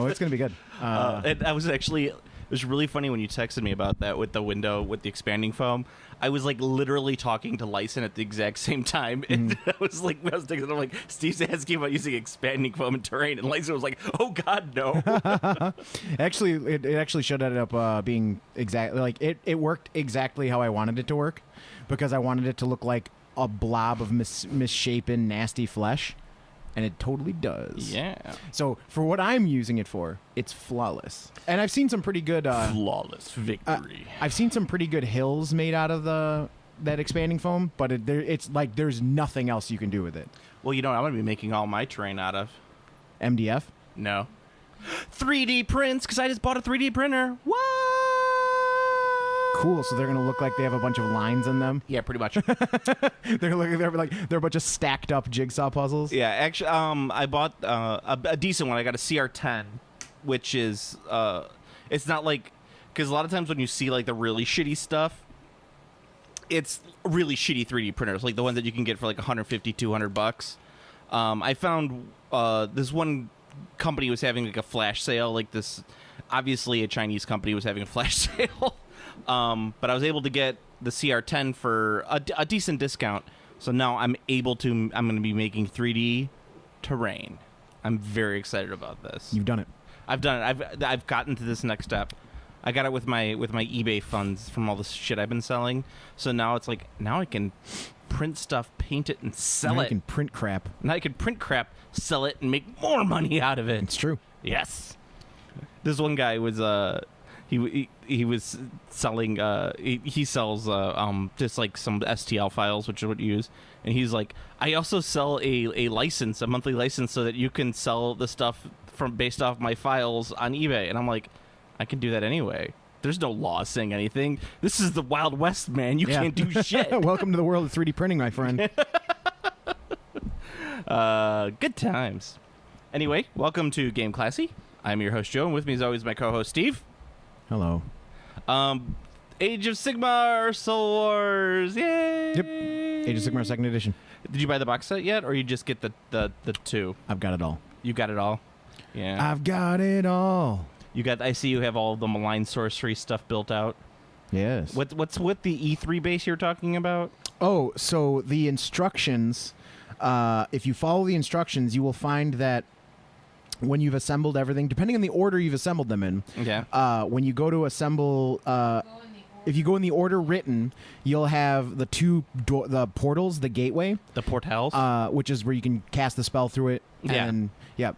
No, it's going to be good. And I was actually, it was really funny when you texted me about that with the window with the expanding foam. I was like literally talking to Lyson at the exact same time, and I was texting, I'm like, Steve's asking about using expanding foam in terrain, and Lyson was like, oh God, no. Actually, it actually should end up being exactly like it worked exactly how I wanted it to work, because I wanted it to look like a blob of misshapen, nasty flesh. And it totally does. Yeah. So for what I'm using it for, it's flawless. And I've seen some pretty good flawless victory. I've seen some pretty good hills made out of that expanding foam, but it's like there's nothing else you can do with it. Well, you know what I'm going to be making all my terrain out of? MDF? No. 3D prints, because I just bought a 3D printer. What? Cool. So they're going to look like they have a bunch of lines in them. Yeah, pretty much. They're a bunch of stacked up jigsaw puzzles. Yeah, actually, I bought a decent one. I got a CR10, which is it's not like, because a lot of times when you see like the really shitty stuff, it's really shitty 3D printers, like the ones that you can get for like $150-$200. I found this one company was having like a flash sale, like this. Obviously, a Chinese company was having a flash sale. But I was able to get the CR10 for a decent discount. So now I'm going to be making 3D terrain. I'm very excited about this. You've done it. I've done it. I've gotten to this next step. I got it with my eBay funds from all the shit I've been selling. So now it's like, now I can print stuff, paint it, and sell it. Now you can print crap. Now I can print crap, sell it, and make more money out of it. It's true. Yes. This one guy was he was selling he sells just like some STL files, which is what you use, and he's like, I also sell a license, a monthly license, so that you can sell the stuff from based off my files on eBay. And I'm like, I can do that anyway. There's no law saying anything. This is the Wild West, man. You can't do shit. Welcome to the world of 3D printing, my friend. Good times. Anyway, welcome to Game Classy. I'm your host, Joe, and with me, as always, my co-host, Steve. Hello. Age of Sigmar Soul Wars. Yay! Yep. Age of Sigmar 2nd Edition. Did you buy the box set yet, or you just get the two? I've got it all. You got it all? Yeah. I've got it all. I see you have all the malign sorcery stuff built out. Yes. What's with the E3 base you're talking about? Oh, so the instructions, if you follow the instructions, you will find that when you've assembled everything, depending on the order you've assembled them in, when you go to assemble, if you go in the order written, you'll have the the portals, the gateway. The portals? Which is where you can cast the spell through it. And,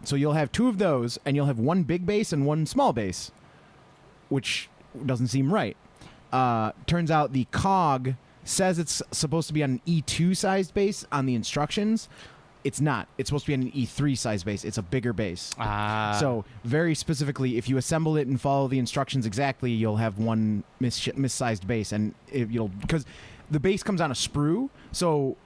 so you'll have two of those, and you'll have one big base and one small base, which doesn't seem right. Turns out the cog says it's supposed to be on an E2 sized base on the instructions. It's not. It's supposed to be on an E3 size base. It's a bigger base. So very specifically, if you assemble it and follow the instructions exactly, you'll have one missized base, and because the base comes on a sprue. So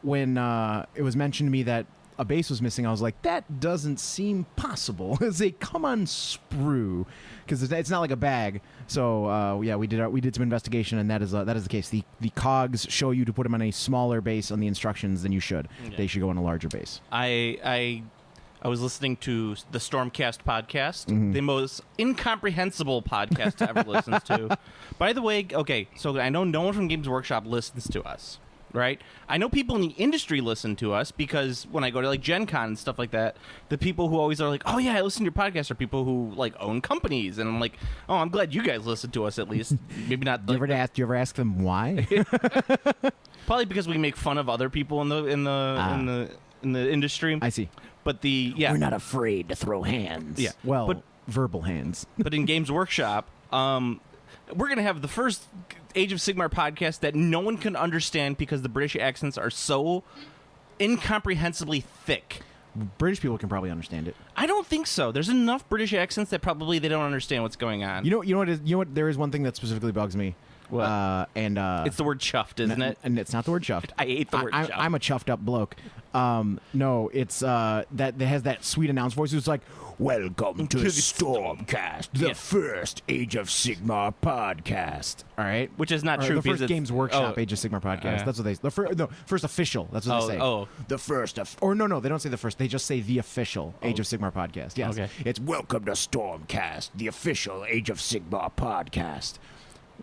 when it was mentioned to me that a base was missing, I was like, that doesn't seem possible. It's a come on sprue, because it's not like a bag. So we did some investigation, and that is the case. The cogs show you to put them on a smaller base on the instructions than you should. Yeah. They should go on a larger base. I was listening to the Stormcast podcast, the most incomprehensible podcast I ever listened to. By the way, okay, so I know no one from Games Workshop listens to us. Right? I know people in the industry listen to us, because when I go to like Gen Con and stuff like that, the people who always are like, oh yeah, I listen to your podcast, are people who like own companies, and I'm like, oh, I'm glad you guys listen to us at least. Maybe not. Do you ever ask them why? Probably because we make fun of other people in the industry. I see. But we're not afraid to throw hands. Yeah. Well, verbal hands. But in Games Workshop, we're going to have the first Age of Sigmar podcast that no one can understand, because the British accents are so incomprehensibly thick. British people can probably understand it. I don't think so. There's enough British accents that probably they don't understand what's going on. You know what? There is one thing that specifically bugs me. What? And it's the word chuffed, isn't it? And it's not the word chuffed. I hate the word chuffed. I'm a chuffed up bloke. No, it's that has that sweet announce voice. It's like, welcome to Stormcast, the first Age of Sigmar podcast. All right, which is not or true. The first Games Workshop Age of Sigmar podcast. That's what they. The first official. That's what they say. Oh, the first. Or no, they don't say the first. They just say the official Age of Sigmar podcast. Yes, okay. It's welcome to Stormcast, the official Age of Sigmar podcast,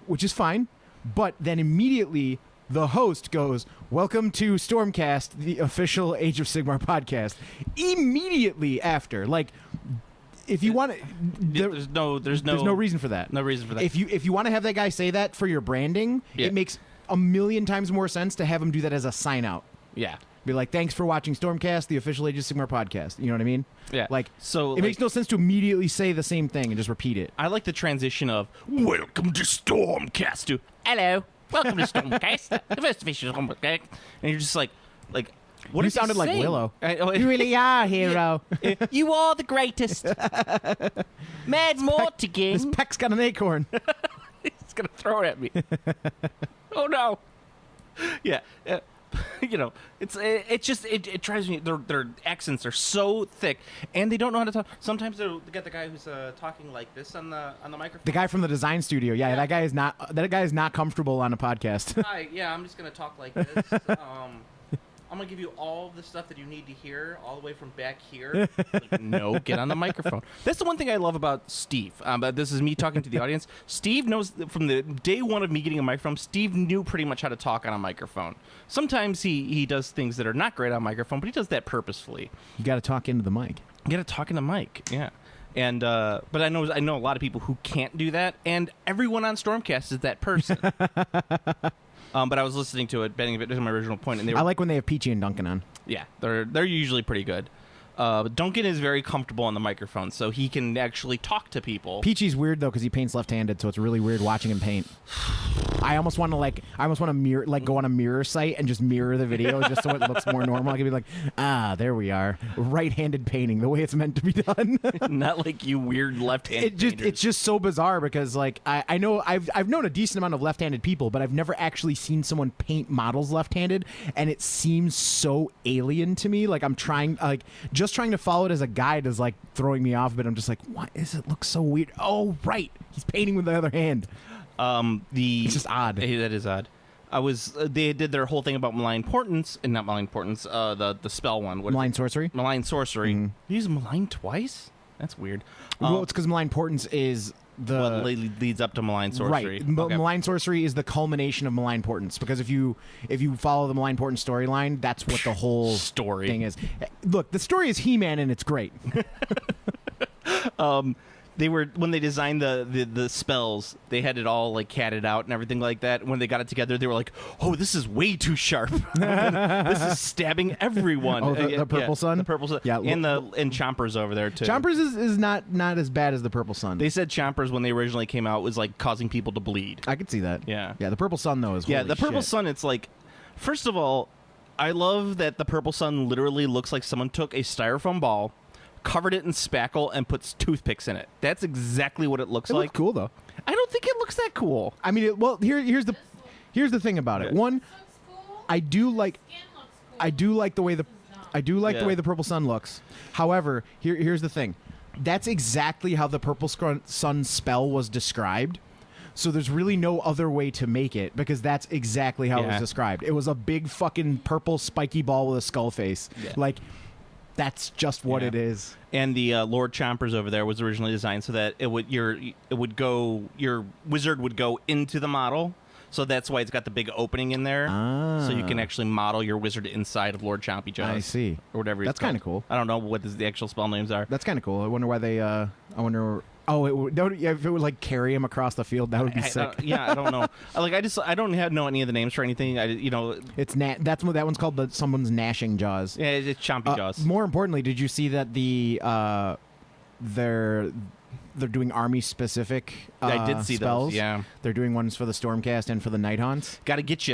which is fine. But then immediately the host goes, welcome to Stormcast, the official Age of Sigmar podcast. Immediately after. Like, if you want to... There's no reason for that. No reason for that. If you want to have that guy say that for your branding, it makes a million times more sense to have him do that as a sign-out. Yeah. Be like, thanks for watching Stormcast, the official Age of Sigmar podcast. You know what I mean? Yeah. Like, so it makes no sense to immediately say the same thing and just repeat it. I like the transition of welcome to Stormcast to hello, welcome to Stormcast, the first official Stormcast, and you're just like what? You sounded like saying? Willow. You really are, hero. You are the greatest. Mad Mortigan. This peck's got an acorn. He's gonna throw it at me. Oh no. Yeah. You know, it drives me. Their accents are so thick, and they don't know how to talk. Sometimes they'll get the guy who's talking like this on the microphone. The guy from the design studio, yeah. That guy is not comfortable on a podcast. Hi, yeah, I'm just gonna talk like this. I'm gonna give you all the stuff that you need to hear, all the way from back here. Like, no, get on the microphone. That's the one thing I love about Steve. This is me talking to the audience. Steve knows from the day one of me getting a microphone. Steve knew pretty much how to talk on a microphone. Sometimes he does things that are not great on a microphone, but he does that purposefully. You got to talk into the mic. You got to talk in the mic, yeah. And but I know a lot of people who can't do that, and everyone on Stormcast is that person. But I was listening to it, bending a bit to my original point, and I like when they have Peachy and Duncan on. Yeah, they're usually pretty good. But Duncan is very comfortable on the microphone, so he can actually talk to people. Peachy's weird though because he paints left-handed, so it's really weird watching him paint. I almost want to mirror, go on a mirror site and just mirror the video just so it looks more normal. I could be like, there we are, right-handed painting, the way it's meant to be done. Not like you weird left-handed. It's just so bizarre because like I know I've known a decent amount of left-handed people, but I've never actually seen someone paint models left-handed, and it seems so alien to me. Like I'm trying to follow it as a guide is like throwing me off, but I'm just like, what is it? Looks so weird. Oh, right, he's painting with the other hand. It's just odd. That is odd. They did their whole thing about malign portents, and not malign portents. The spell one. Malign sorcery. Malign sorcery. Mm-hmm. You use malign twice? That's weird. Well, it's because malign portents is what leads up to malign sorcery. Right. Okay. Malign sorcery is the culmination of malign portents, because if you follow the malign portent storyline, that's what the whole story thing is. Look, the story is He-Man, and it's great. They were, when they designed the spells, they had it all like catted out and everything like that. When they got it together, they were like, "Oh, this is way too sharp. This is stabbing everyone." Oh, the Purple Sun? The Purple Sun. Yeah, and Chompers over there too. Chompers is not as bad as the Purple Sun. They said Chompers when they originally came out was like causing people to bleed. I could see that. Yeah. Yeah, the Purple Sun though is the Purple Sun. It's like, first of all, I love that the Purple Sun literally looks like someone took a styrofoam ball, covered it in spackle, and puts toothpicks in it. That's exactly what it looks like. Looks cool though. I don't think it looks that cool. I mean, here's the thing about it. One, I do like the way the Purple Sun looks. However, here's the thing. That's exactly how the Purple Sun spell was described. So there's really no other way to make it, because that's exactly how it was described. It was a big fucking purple spiky ball with a skull face. Yeah. Like, that's just what it is. And the Lord Chompers over there was originally designed so that your wizard would go into the model. So that's why it's got the big opening in there. So you can actually model your wizard inside of Lord Chompy Jaws. I see. Or whatever. That's kind of cool. I don't know what the actual spell names are. That's kind of cool. I wonder why they. Oh, if it would like carry him across the field, that would be sick. I don't know. I don't know any of the names for anything. It's that one's called someone's gnashing jaws. Yeah, it's Chompy Jaws. More importantly, did you see that they're doing army specific I did see spells? Those, yeah. They're doing ones for the Stormcast and for the Night Haunts. Got to get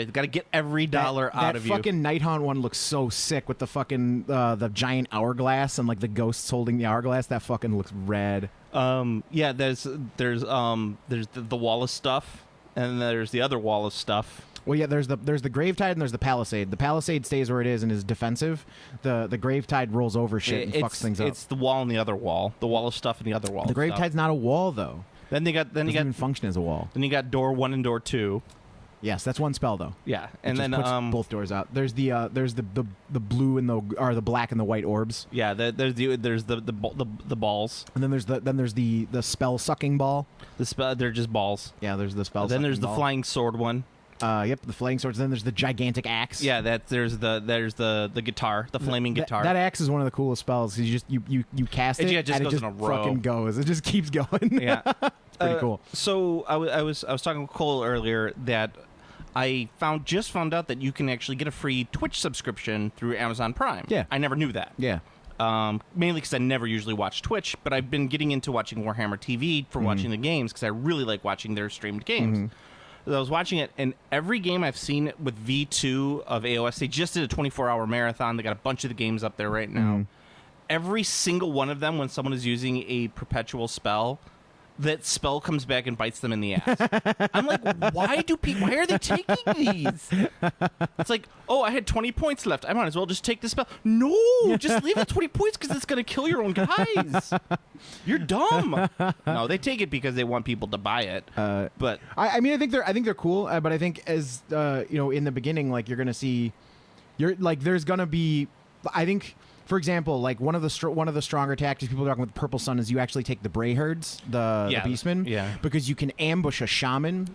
every dollar out of you. That fucking Night Haunt one looks so sick with the fucking the giant hourglass and like the ghosts holding the hourglass. That fucking looks rad. There's the Wallace stuff, And then there's the other wall of stuff. Well, yeah, there's the Gravetide and there's the Palisade. The Palisade stays where it is and is defensive. The Gravetide rolls over shit and fucks things up. It's the wall and the other wall. The wall of stuff and the other wall. The Gravetide's not a wall though. Then you doesn't even function as a wall. Then you got door 1 and door 2. Yes, that's one spell though. Yeah, and It then just puts both doors out. There's the blue and the black and the white orbs. Yeah, there's the balls. And then there's the spell sucking ball. They're just balls. Yeah, there's the spell. Then there's the ball. flying sword one. Yep, the flaying swords. Then there's the gigantic axe. Yeah, there's the guitar, the flaming guitar. That axe is one of the coolest spells. You cast it, It just and goes it just in a row. fucking goes. It just keeps going. Yeah, Pretty cool. So I was talking with Cole earlier that I just found out that you can actually get a free Twitch subscription through Amazon Prime. Yeah. I never knew that. Yeah. Mainly because I never usually watch Twitch, but I've been getting into watching Warhammer TV for watching the games because I really like watching their streamed games. So I was watching it, and every game I've seen with V2 of AOS, they just did a 24-hour marathon. They got a bunch of the games up there right now. Every single one of them, when someone is using a perpetual spell, that spell comes back and bites them in the ass. I'm like, why are they taking these? It's like, oh, I had 20 points left. I might as well just take this spell. No, just leave the 20 points because it's going to kill your own guys. You're dumb. No, they take it because they want people to buy it. But I mean, I think they're cool. But I think as in the beginning, like you're gonna see, there's gonna be, I think. For example, like one of the stronger tactics people are talking with Purple Sun is you actually take the Bray Herds, the Beastmen, because you can ambush a shaman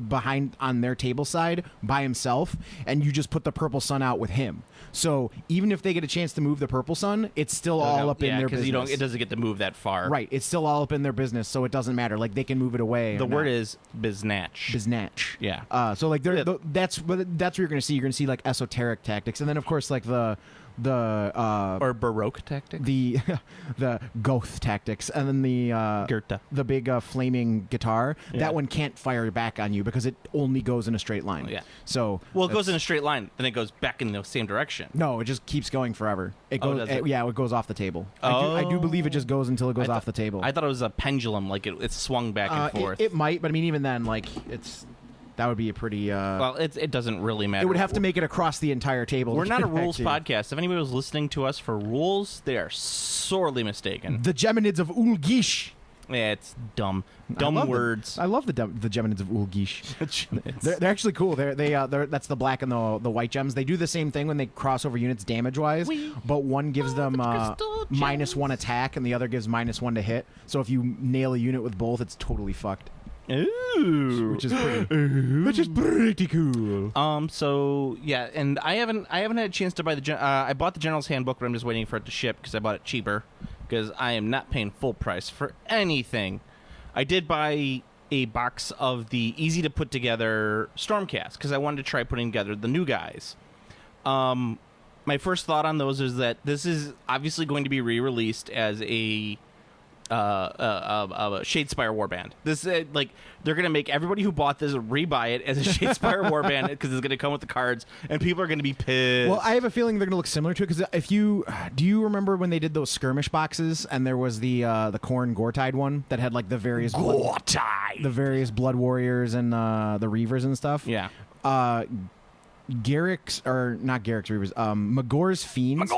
behind on their table side by himself, and you just put the Purple Sun out with him. So even if they get a chance to move the Purple Sun, it's still all up in their business. It doesn't get to move that far. Right, it's still all up in their business, so it doesn't matter. Like they can move it away. The word is biznatch. Biznatch. Yeah. So like that's what you're gonna see. You're gonna see like esoteric tactics, and then of course like the or Baroque tactics, the Goth tactics, and then the Goethe, the big flaming guitar. Yeah. That one can't fire back on you because it only goes in a straight line. Yeah. So it goes in a straight line, then it goes back in the same direction. No, it just keeps going forever. It goes. It goes off the table. Oh. I do believe it just goes until it goes off the table. I thought it was a pendulum, like it swung back and forth. It might, but I mean, even then, like it's. That would be a pretty... well, it doesn't really matter. It would have to make it across the entire table. We're not a rules podcast. If anybody was listening to us for rules, they are sorely mistaken. The Geminids of Ulgish. Yeah, it's dumb. Dumb words. I love the Geminids of Ulgish. they're actually cool. They're that's the black and the white gems. They do the same thing when they cross over units damage-wise, but one gives them -1 attack and the other gives -1 to hit. So if you nail a unit with both, it's totally fucked. Ooh. Which is pretty cool. So yeah, and I haven't had a chance to buy I bought the General's Handbook, but I'm just waiting for it to ship because I bought it cheaper because I am not paying full price for anything. I did buy a box of the easy to put together Stormcast because I wanted to try putting together the new guys. My first thought on those is that this is obviously going to be re-released as a Shadespire Warband. This like they're gonna make everybody who bought this rebuy it as a Shadespire Warband because it's gonna come with the cards, and people are gonna be pissed. Well, I have a feeling they're gonna look similar to it because do you remember when they did those skirmish boxes and there was the Khorne Gortide one that had like the various Blood Warriors and the Reavers and stuff. Yeah. Garrick's or not Garrick's Reavers. Magor's Fiends.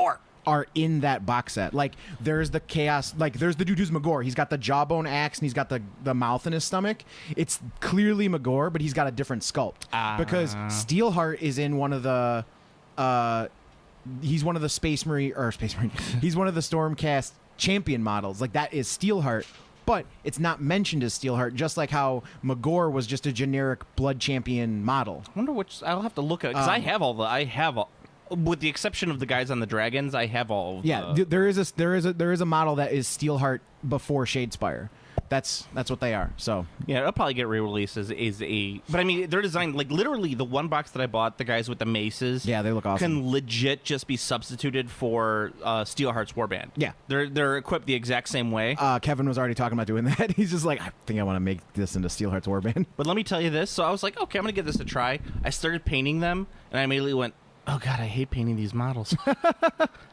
Are in that box set. Like there's the chaos, like there's the dude who's Magor. He's got the jawbone axe and he's got the mouth in his stomach. It's clearly Magor, but he's got a different sculpt. Because Steelheart is in one of the he's one of the Space Marine. He's one of the Stormcast champion models. Like that is Steelheart, but it's not mentioned as Steelheart, just like how Magor was just a generic blood champion model. I wonder which I'll have to look at it because I have all with the exception of the guys on the dragons, I have all. There is a model that is Steelheart before Shadespire. That's what they are. So yeah, it'll probably get re-released as a. But I mean, they're designed like literally the one box that I bought. The guys with the maces, yeah, they look awesome. Can legit just be substituted for Steelheart's Warband. Yeah, they're equipped the exact same way. Kevin was already talking about doing that. He's just like, I think I want to make this into Steelheart's Warband. But let me tell you this. So I was like, okay, I'm gonna give this a try. I started painting them, and I immediately went, oh, God, I hate painting these models.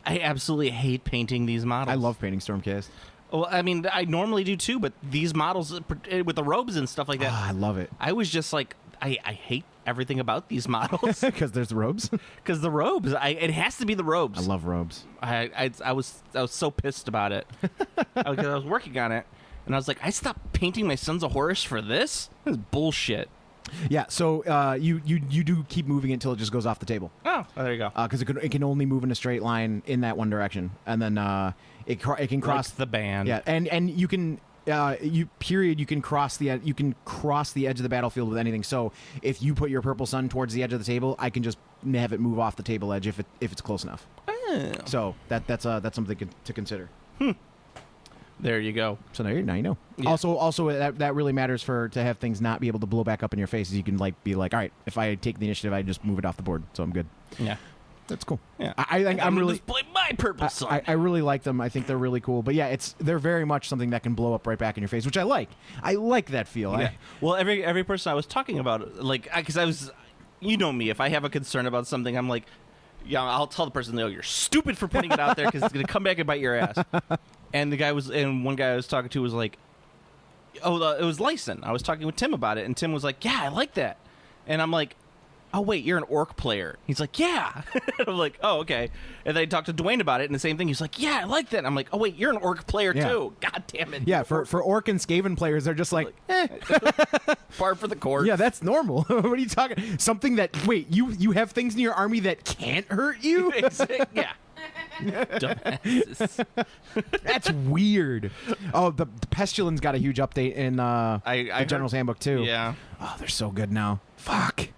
I absolutely hate painting these models. I love painting Stormcast. Well, I mean, I normally do too, but these models with the robes and stuff like that, I love it. I was just like, I hate everything about these models. Because there's the robes. Because the robes, it has to be the robes. I love robes. I was so pissed about it. I was working on it, and I was like, I stopped painting my Sons of Horus for this? This is bullshit. Yeah, so you do keep moving it until it just goes off the table. Oh, there you go. Because it can only move in a straight line in that one direction, and then it can cross like the band. Yeah, and you can you can cross the edge of the battlefield with anything. So if you put your purple sun towards the edge of the table, I can just have it move off the table edge if it's close enough. Oh. So that's something to consider. There you go. So now you know. Yeah. Also that really matters to have things not be able to blow back up in your face. You can be like, all right, if I take the initiative, I just move it off the board, so I'm good. Yeah, that's cool. Yeah, I think I'm really display my purple sun. I really like them. I think they're really cool. But yeah, they're very much something that can blow up right back in your face, which I like. I like that feel. Yeah. Well, every person I was talking about, like, because I was, you know me, if I have a concern about something, I'm like, yeah, I'll tell the person, you're stupid for putting it out there because it's gonna come back and bite your ass. And one guy I was talking to was like, oh, it was Lyson. I was talking with Tim about it, and Tim was like, yeah, I like that. And I'm like, oh, wait, you're an orc player. He's like, yeah. I'm like, oh, okay. And then I talked to Dwayne about it, and the same thing. He's like, yeah, I like that. And I'm like, oh, wait, you're an orc player, too. God damn it. Yeah, for orc and Skaven players, they're just like, eh. Par for the course. Yeah, that's normal. What are you talking? Something that, wait, you have things in your army that can't hurt you? Yeah. Dumbasses. That's weird. Oh, the Pestilence got a huge update in the General's Handbook too. Yeah. Oh, they're so good now. Fuck.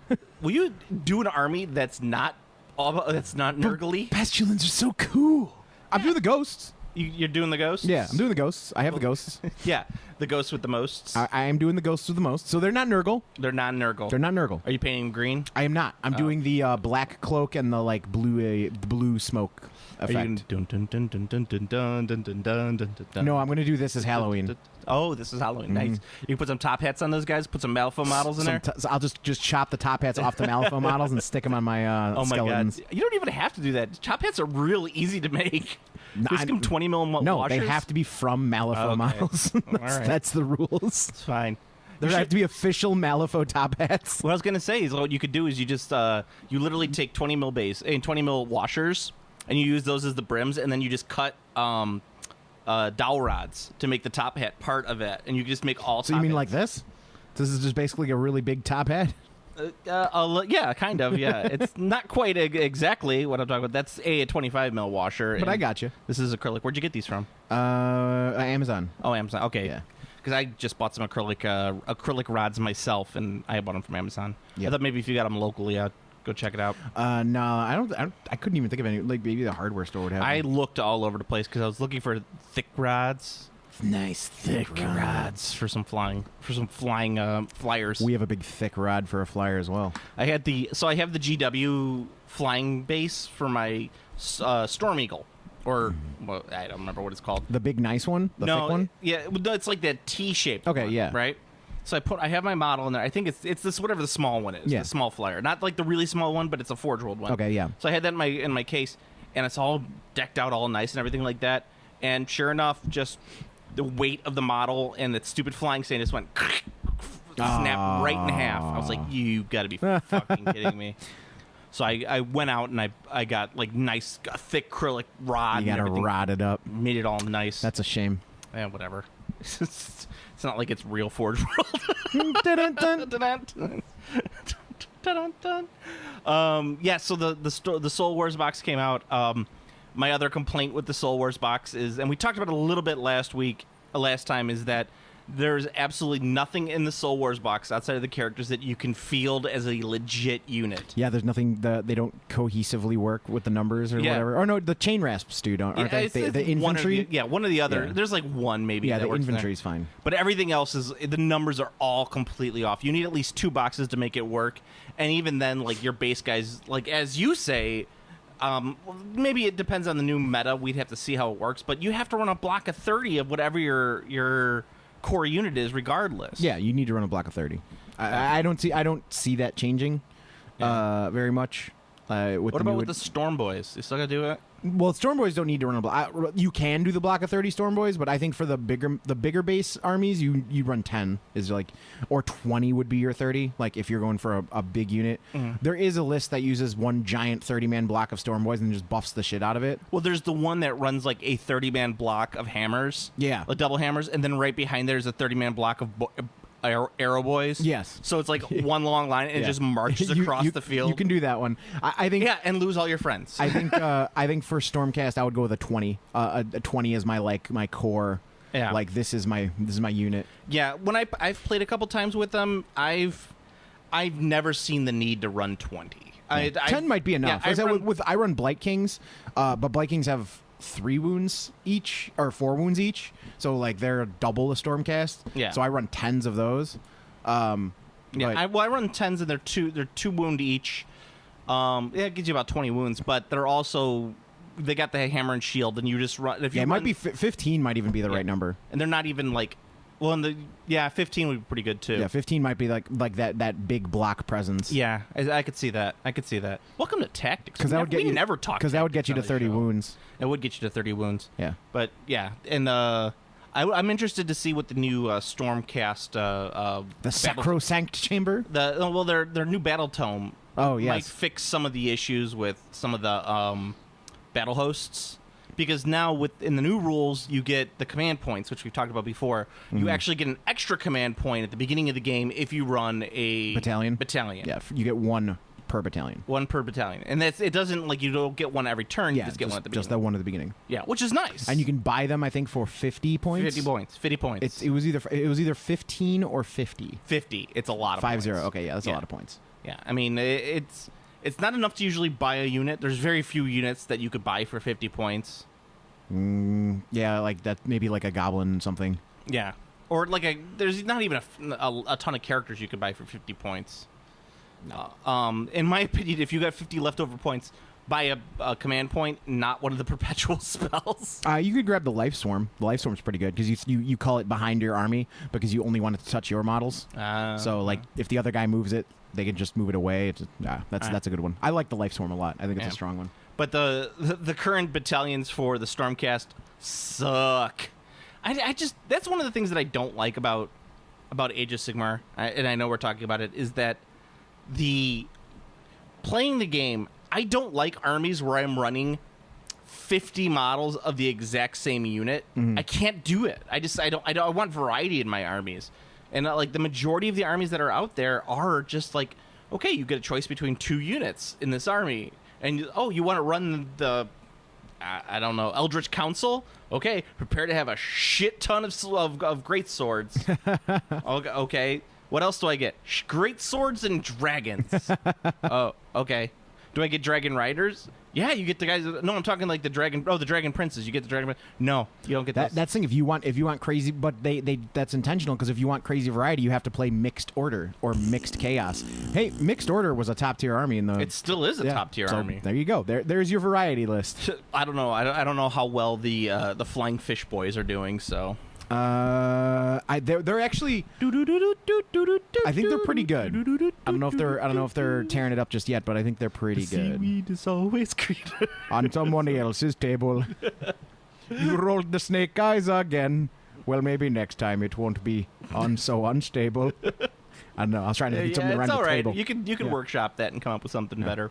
Will you do an army that's not Nurgle-y? Pestilence are so cool. I'm doing the ghosts. You're doing the ghosts? Yeah, I'm doing the ghosts. I have the ghosts. Yeah, the ghosts with the most. I am doing the ghosts with the most. So they're not Nurgle. They're not Nurgle. They're not Nurgle. Are you painting green? I am not. I'm doing the black cloak and the like blue smoke effect. No, No, I'm going to do this as Halloween. Oh, this is Halloween. Nice. You can put some top hats on those guys. Put some Malifaux models in there. So I'll just chop the top hats off the Malifaux models and stick them on my oh my skeletons. God. You don't even have to do that. Top hats are really easy to make. Just give them 20 mil No, washers. they have to be from Malifaux models. That's the rules. It's fine. There have to be official Malifaux top hats. What I was going to say is what you could do is you just you literally take 20 mil base and 20 mil washers and you use those as the brims and then you just cut dowel rods to make the top hat part of it and you just make all So you mean like this? This is just basically a really big top hat? Yeah, kind of. Yeah, it's not quite exactly what I'm talking about. That's a 25 mil washer. But I got you. This is acrylic. Where'd you get these from? Amazon. Oh, Amazon. Okay. Yeah. Because I just bought some acrylic rods myself, and I bought them from Amazon. Yep. I thought maybe if you got them locally, I'd go check it out. No, I couldn't even think of any. Like maybe the hardware store would have. I them. looked all over the place because I was looking for thick rods. Nice thick rods for some flying flyers. We have a big thick rod for a flyer as well. I have the GW flying base for my Storm Eagle, or well, I don't remember what it's called. The big nice one, thick one. Yeah, it's like that T-shaped. Okay, one, yeah, right. So I have my model in there. I think it's this whatever the small one is. Yeah. The small flyer, not like the really small one, but it's a Forge World one. Okay, yeah. So I had that in my case, and it's all decked out, all nice and everything like that. And sure enough, just the weight of the model and that stupid flying stand just went snapped right in half. I was like, you got to be fucking kidding me. So I went out and I got like nice thick acrylic rod. You got to rod it up. Made it all nice. That's a shame. Yeah, whatever. It's not like it's real Forge World. Yeah, so the Soul Wars box came out. My other complaint with the Soul Wars box is, and we talked about it a little bit last time, is that there's absolutely nothing in the Soul Wars box outside of the characters that you can field as a legit unit. Yeah, there's nothing. They don't cohesively work with the numbers or whatever. Or no, the chain rasps do, aren't they? The infantry? One or the other. Yeah. There's like one maybe. Yeah, that the infantry's fine. But everything else the numbers are all completely off. You need at least 2 boxes to make it work. And even then, like your base guys, like as you say, maybe it depends on the new meta. We'd have to see how it works. But you have to run a block of 30 of whatever your core unit is regardless. Yeah, you need to run a block of 30. I don't see that changing very much. What about with the Storm Boys? You still gotta do it? Well, Storm Boys don't need to run a block. You can do the block of 30 Storm Boys, but I think for the bigger base armies, you run 10 is like, or 20 would be your 30. Like if you're going for a big unit, there is a list that uses one giant 30-man block of Storm Boys and just buffs the shit out of it. Well, there's the one that runs like a 30-man block of hammers, like double hammers, and then right behind there's a 30-man block of Arrow Boys. Yes. So it's like one long line and it just marches across the field. You can do that one. I think. Yeah, and lose all your friends. I think for Stormcast I would go with a 20. A 20 is my core. Yeah. Like this is my unit. Yeah. When I've played a couple times with them, I've never seen the need to run 20. 10 might be enough. Yeah, I run Blight Kings, but Blight Kings have 3 wounds each or 4 wounds each, so like they're double a Stormcast. Yeah. So I run 10s of those. I run 10s and they're 2 wound each. It gives you about 20 wounds, but they're also they got the hammer and shield, and you just run. If you might be 15 might even be the right number, and they're not even like. Well, 15 would be pretty good too. Yeah, 15 might be like that big block presence. Yeah, I could see that. Welcome to Tactics. Because that would get you never talk. Because that would get you to 30 wounds. It would get you to 30 wounds. Yeah, but yeah, and I'm interested to see what the new Stormcast the Sacrosanct Chamber. Their new battle tome. Oh yes, might fix some of the issues with some of the battle hosts. Because now in the new rules, you get the command points, which we've talked about before. You actually get an extra command point at the beginning of the game if you run a battalion. Yeah, you get 1 per battalion. 1 per battalion, and it doesn't like you don't get 1 every turn. You just get 1 at the beginning. Just that 1 at the beginning. Yeah, which is nice. And you can buy them, I think, for 50 points. 50 points. It was either 15 or 50. 50. It's a lot of 50. Okay, yeah, that's a lot of points. Yeah, I mean it's not enough to usually buy a unit. There's very few units that you could buy for 50 points. Yeah, like that. Maybe like a goblin something. Yeah, or like there's not even a ton of characters you could buy for 50 points. No. In my opinion, if you got 50 leftover points, buy a command point, not one of the perpetual spells. You could grab the Life Swarm. The Life Swarm's pretty good because you call it behind your army because you only want it to touch your models. So like if the other guy moves it, they can just move it away. That's a good one. I like the Life Swarm a lot. I think it's a strong one. But the current battalions for the Stormcast suck. I just that's one of the things that I don't like about Age of Sigmar, and I know we're talking about it, is that playing the game, I don't like armies where I'm running 50 models of the exact same unit. I can't do it. I want variety in my armies. And like the majority of the armies that are out there are just like, okay, you get a choice between 2 units in this army. And you want to run the I don't know, Eldritch Council? Okay, prepare to have a shit ton of great swords. Okay. What else do I get? Great swords and dragons. Oh, okay. Do I get dragon riders? Yeah, you get the guys. No, I'm talking like the dragon. Oh, the dragon princes. You get the dragon. No, you don't get that. That's the thing. If you want crazy, but they that's intentional because if you want crazy variety, you have to play mixed order or mixed chaos. Hey, mixed order was a top tier army in the. It still is a top tier army. There you go. There's your variety list. I don't know. I don't know how well the Flying Fish Boys are doing. So. They're actually. I think they're pretty good. I don't know if they're tearing it up just yet, but I think they're pretty good. Seaweed is always greener on somebody else's table. You rolled the snake eyes again. Well, maybe next time it won't be so unstable. I don't know. I was trying to do something around the table. You can workshop that and come up with something better.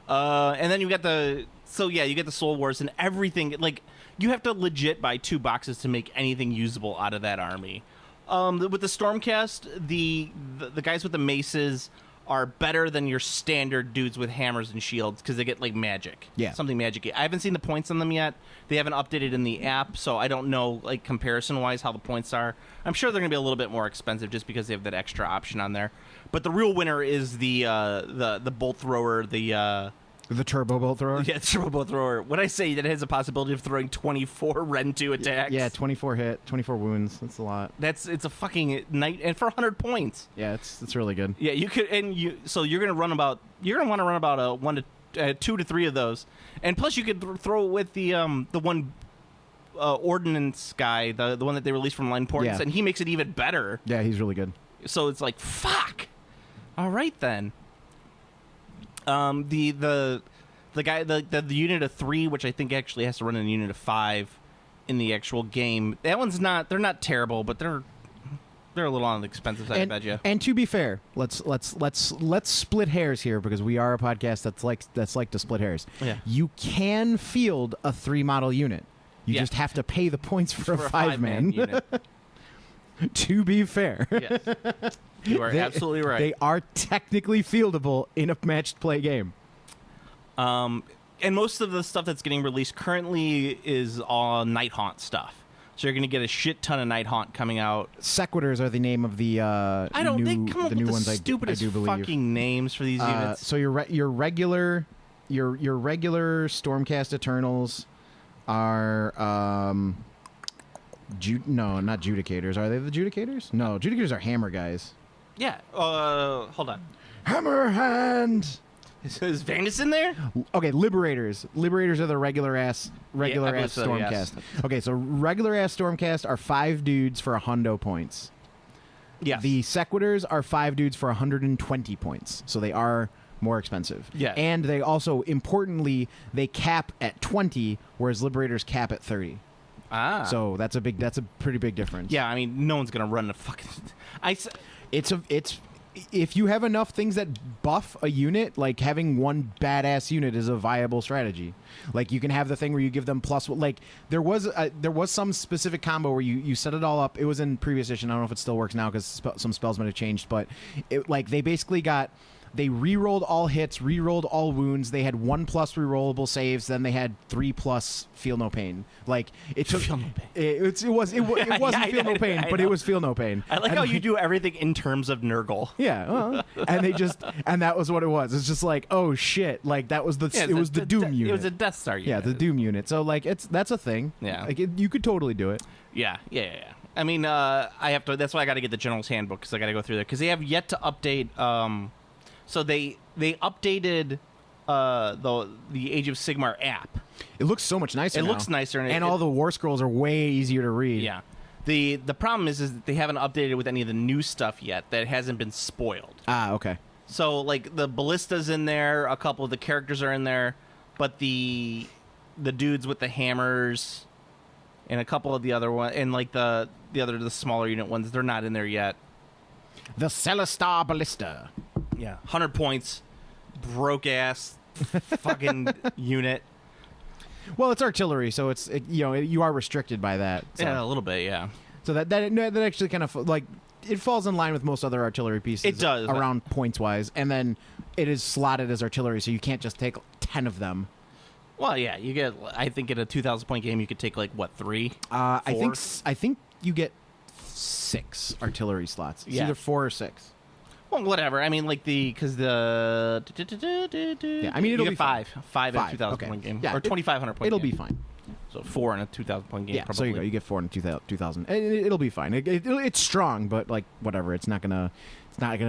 And then you get the Soul Wars and everything. Like you have to legit buy 2 boxes to make anything usable out of that army. With the Stormcast, the guys with the maces are better than your standard dudes with hammers and shields because they get like magic. Yeah, something magic-y. I haven't seen the points on them yet. They haven't updated in the app, so I don't know like comparison-wise how the points are. I'm sure they're going to be a little bit more expensive just because they have that extra option on there. But the real winner is the bolt thrower, the turbo bolt thrower? Yeah, turbo bolt thrower. When I say that it has a possibility of throwing 24 Ren 2 attacks. Yeah, 24 hit, 24 wounds. That's a lot. It's a fucking night, and for 100 points. Yeah, it's really good. Yeah, you could, so you're gonna want to run about 2 to 3 of those, and plus you could throw with the one ordnance guy, the one that they released from Line Portents, and he makes it even better. Yeah, he's really good. So it's like fuck. All right then. The unit of 3, which I think actually has to run in a unit of 5 in the actual game. That one's not. They're not terrible, but they're a little on the expensive side. I bet you. And to be fair, let's split hairs here because we are a podcast that's like to split hairs. Yeah. You can field a 3-model unit. You just have to pay the points for a 5-man unit. To be fair. Yes. You are absolutely right. They are technically fieldable in a matched play game. And most of the stuff that's getting released currently is all Night Haunt stuff. So you're going to get a shit ton of Night Haunt coming out. Sequitors are the name of the they come up with new the ones. stupidest I do believe. fucking names for these units. So your regular Stormcast Eternals are no, not Judicators. Are they the Judicators? No, Judicators are Hammer guys. Yeah. Hold on. Hammer Hand. Is Vandus in there? Okay, Liberators. Liberators are the regular ass Stormcast. Yes. Okay, so regular ass Stormcast are 5 dudes for 100 points. Yes. The Sequitors are 5 dudes for 120 points. So they are more expensive. Yeah. And they also, importantly, they cap at 20, whereas Liberators cap at 30. Ah. So that's a pretty big difference. Yeah, I mean, no one's gonna run the fucking. It's if you have enough things that buff a unit, like having one badass unit is a viable strategy. Like you can have the thing where you give them plus. Like there was some specific combo where you set it all up. It was in previous edition. I don't know if it still works now because some spells might have changed. But they basically they re-rolled all hits, re-rolled all wounds. They had 1+ re-rollable saves. Then they had 3+ feel no pain. Like it took. Feel no pain. It wasn't feel no pain, but it was feel no pain. I like how you do everything in terms of Nurgle. Yeah, well, and that was what it was. It's just like, oh shit, like that was the Doom unit. It was a Death Star unit. Yeah, the Doom unit. So like that's a thing. Yeah, like you could totally do it. Yeah. I mean, I have to. That's why I got to get the General's Handbook because I got to go through there because they have yet to update. So they updated the Age of Sigmar app. It looks so much nicer. It looks nicer, and all the war scrolls are way easier to read. Yeah. The problem is that they haven't updated with any of the new stuff yet. That hasn't been spoiled. Ah, okay. So like the ballista's in there, a couple of the characters are in there, but the dudes with the hammers and a couple of the other ones and like the smaller unit ones, they're not in there yet. The Celestar Ballista. Yeah, 100 points, broke ass fucking unit. Well, it's artillery, so you are restricted by that. So. Yeah, a little bit, yeah. So that actually kind of like it falls in line with most other artillery pieces. It does around points wise, and then it is slotted as artillery, so you can't just take 10 of them. Well, yeah, you get. I think in a 2,000 point game, you could take like what 3? 4? I think you get 6 artillery slots. It's either 4 or 6. Well, whatever. I mean, like because the yeah, I mean it'll be 5 in a 2,000 okay. point game, yeah, or 2,500 point. It'll game. be fine. So 4 in a 2,000 point game. Yeah, probably. so you go. You get 4 in 2,000. It'll be fine. It's strong, but like whatever. It's not gonna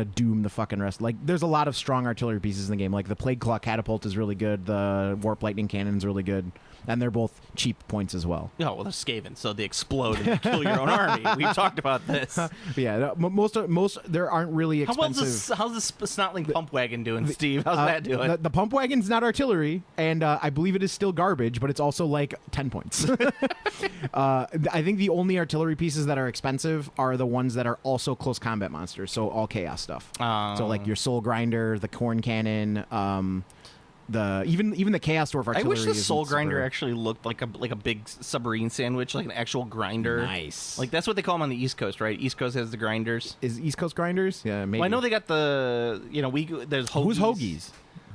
doom the fucking rest. Like there's a lot of strong artillery pieces in the game. Like the Plague Claw catapult is really good. The Warp Lightning Cannon is really good, and they're both cheap points as well. Oh well, they're Skaven, so they explode and kill your own army. We've talked about this. Yeah, most there aren't really expensive. How's the Snotling pump wagon doing, Steve? How's that doing? The pump wagon's not artillery, and I believe it is still garbage, but it's also like 10 points. I think the only artillery pieces that are expensive are the ones that are also close combat monsters, so all chaos stuff. So like your Soul Grinder, the Corn Cannon, even the Chaos Dwarf artillery. I wish the Soul Grinder actually looked like a big submarine sandwich, like an actual grinder. Nice. Like that's what they call them on the East Coast, right? East Coast has the grinders. Is East Coast grinders? Yeah, maybe. Well, I know they got there's Hoagies. Who's Hoagies?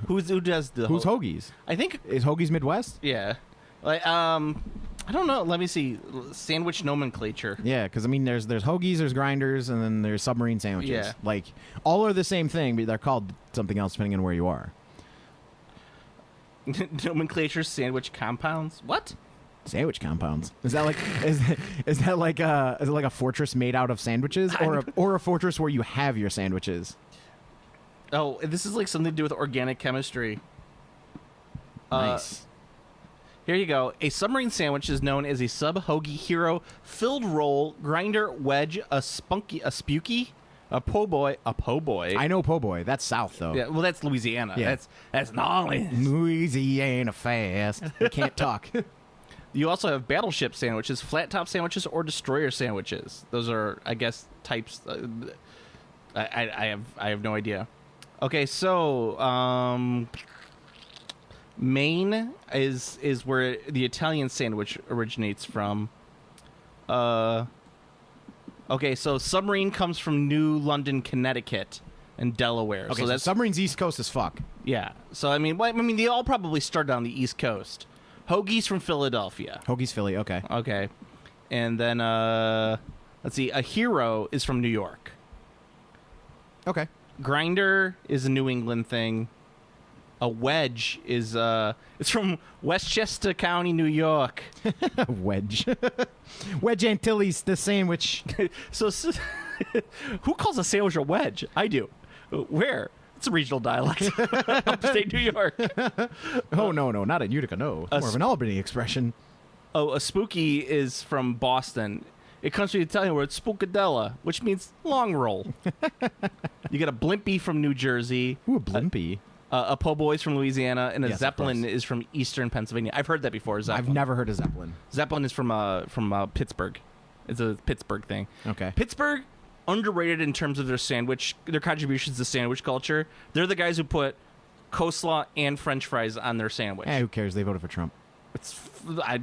Who does the Who's Hoagies? I think is Hoagies Midwest? Yeah. Like I don't know. Let me see. Sandwich nomenclature. Yeah, because I mean, there's Hoagies, there's grinders, and then there's submarine sandwiches. Yeah. Like all are the same thing, but they're called something else depending on where you are. Nomenclature sandwich compounds. What? Sandwich compounds. Is that like is that like a fortress made out of sandwiches, or a fortress where you have your sandwiches? Oh, this is like something to do with organic chemistry. Nice. Here you go. A submarine sandwich is known as a sub-hoagie hero filled roll, grinder, wedge, a spunky, A po' boy. A po' boy. I know po' boy. That's south though. Yeah, well, that's Louisiana. Yeah. That's New Orleans. Louisiana fast. They can't talk. You also have battleship sandwiches, flat top sandwiches, or destroyer sandwiches. Those are, I guess, types. I have no idea. Okay, so Maine is where the Italian sandwich originates from. Okay, so submarine comes from New London, Connecticut, and Delaware. Okay, so that's submarine's East Coast as fuck. yeah. So I mean, they all probably started on the East Coast. Hoagie's from Philadelphia. Hoagie's Philly. Okay. Okay, and then let's see. A hero is from New York. Okay. Grinder is a New England thing. A wedge is it's from Westchester County, New York. Wedge. Wedge Antilles, the sandwich. So who calls a sandwich a wedge? I do. Where? It's a regional dialect. Upstate New York. Oh, no, not in Utica, no. More of an Albany expression. Oh, a spooky is from Boston. It comes from the Italian word spookadella, which means long roll. You get a blimpie from New Jersey. Ooh, a blimpie. A po' boy's from Louisiana, and a Yes, of zeppelin course. is from eastern Pennsylvania. I've heard that before. Zeppelin. I've never heard of Zeppelin. Zeppelin is from Pittsburgh. It's a Pittsburgh thing. Okay. Pittsburgh, underrated in terms of their contributions to sandwich culture. They're the guys who put coleslaw and French fries on their sandwich. Who cares? They voted for Trump. I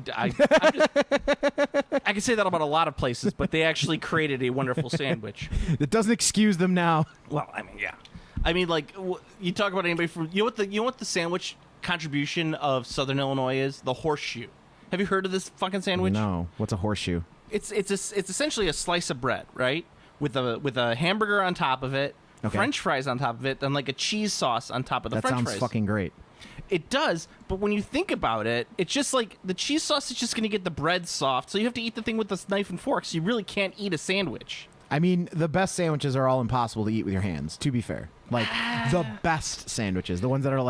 can say that about a lot of places, but they actually created a wonderful sandwich. That doesn't excuse them now. Well, I mean, yeah. I mean, like, you talk about anybody from you know what the sandwich contribution of Southern Illinois is? The horseshoe. Have you heard of this fucking sandwich? No. What's a horseshoe? It's essentially a slice of bread, right? With a hamburger on top of it, Okay. French fries on top of it, then like a cheese sauce on top of the That French sounds fries. fucking great. It does, but when you think about it, it's just like the cheese sauce is just going to get the bread soft, so you have to eat the thing with a knife and fork, so you really can't eat a sandwich. I mean, the best sandwiches are all impossible to eat with your hands, to be fair. Like, the best sandwiches, the ones that are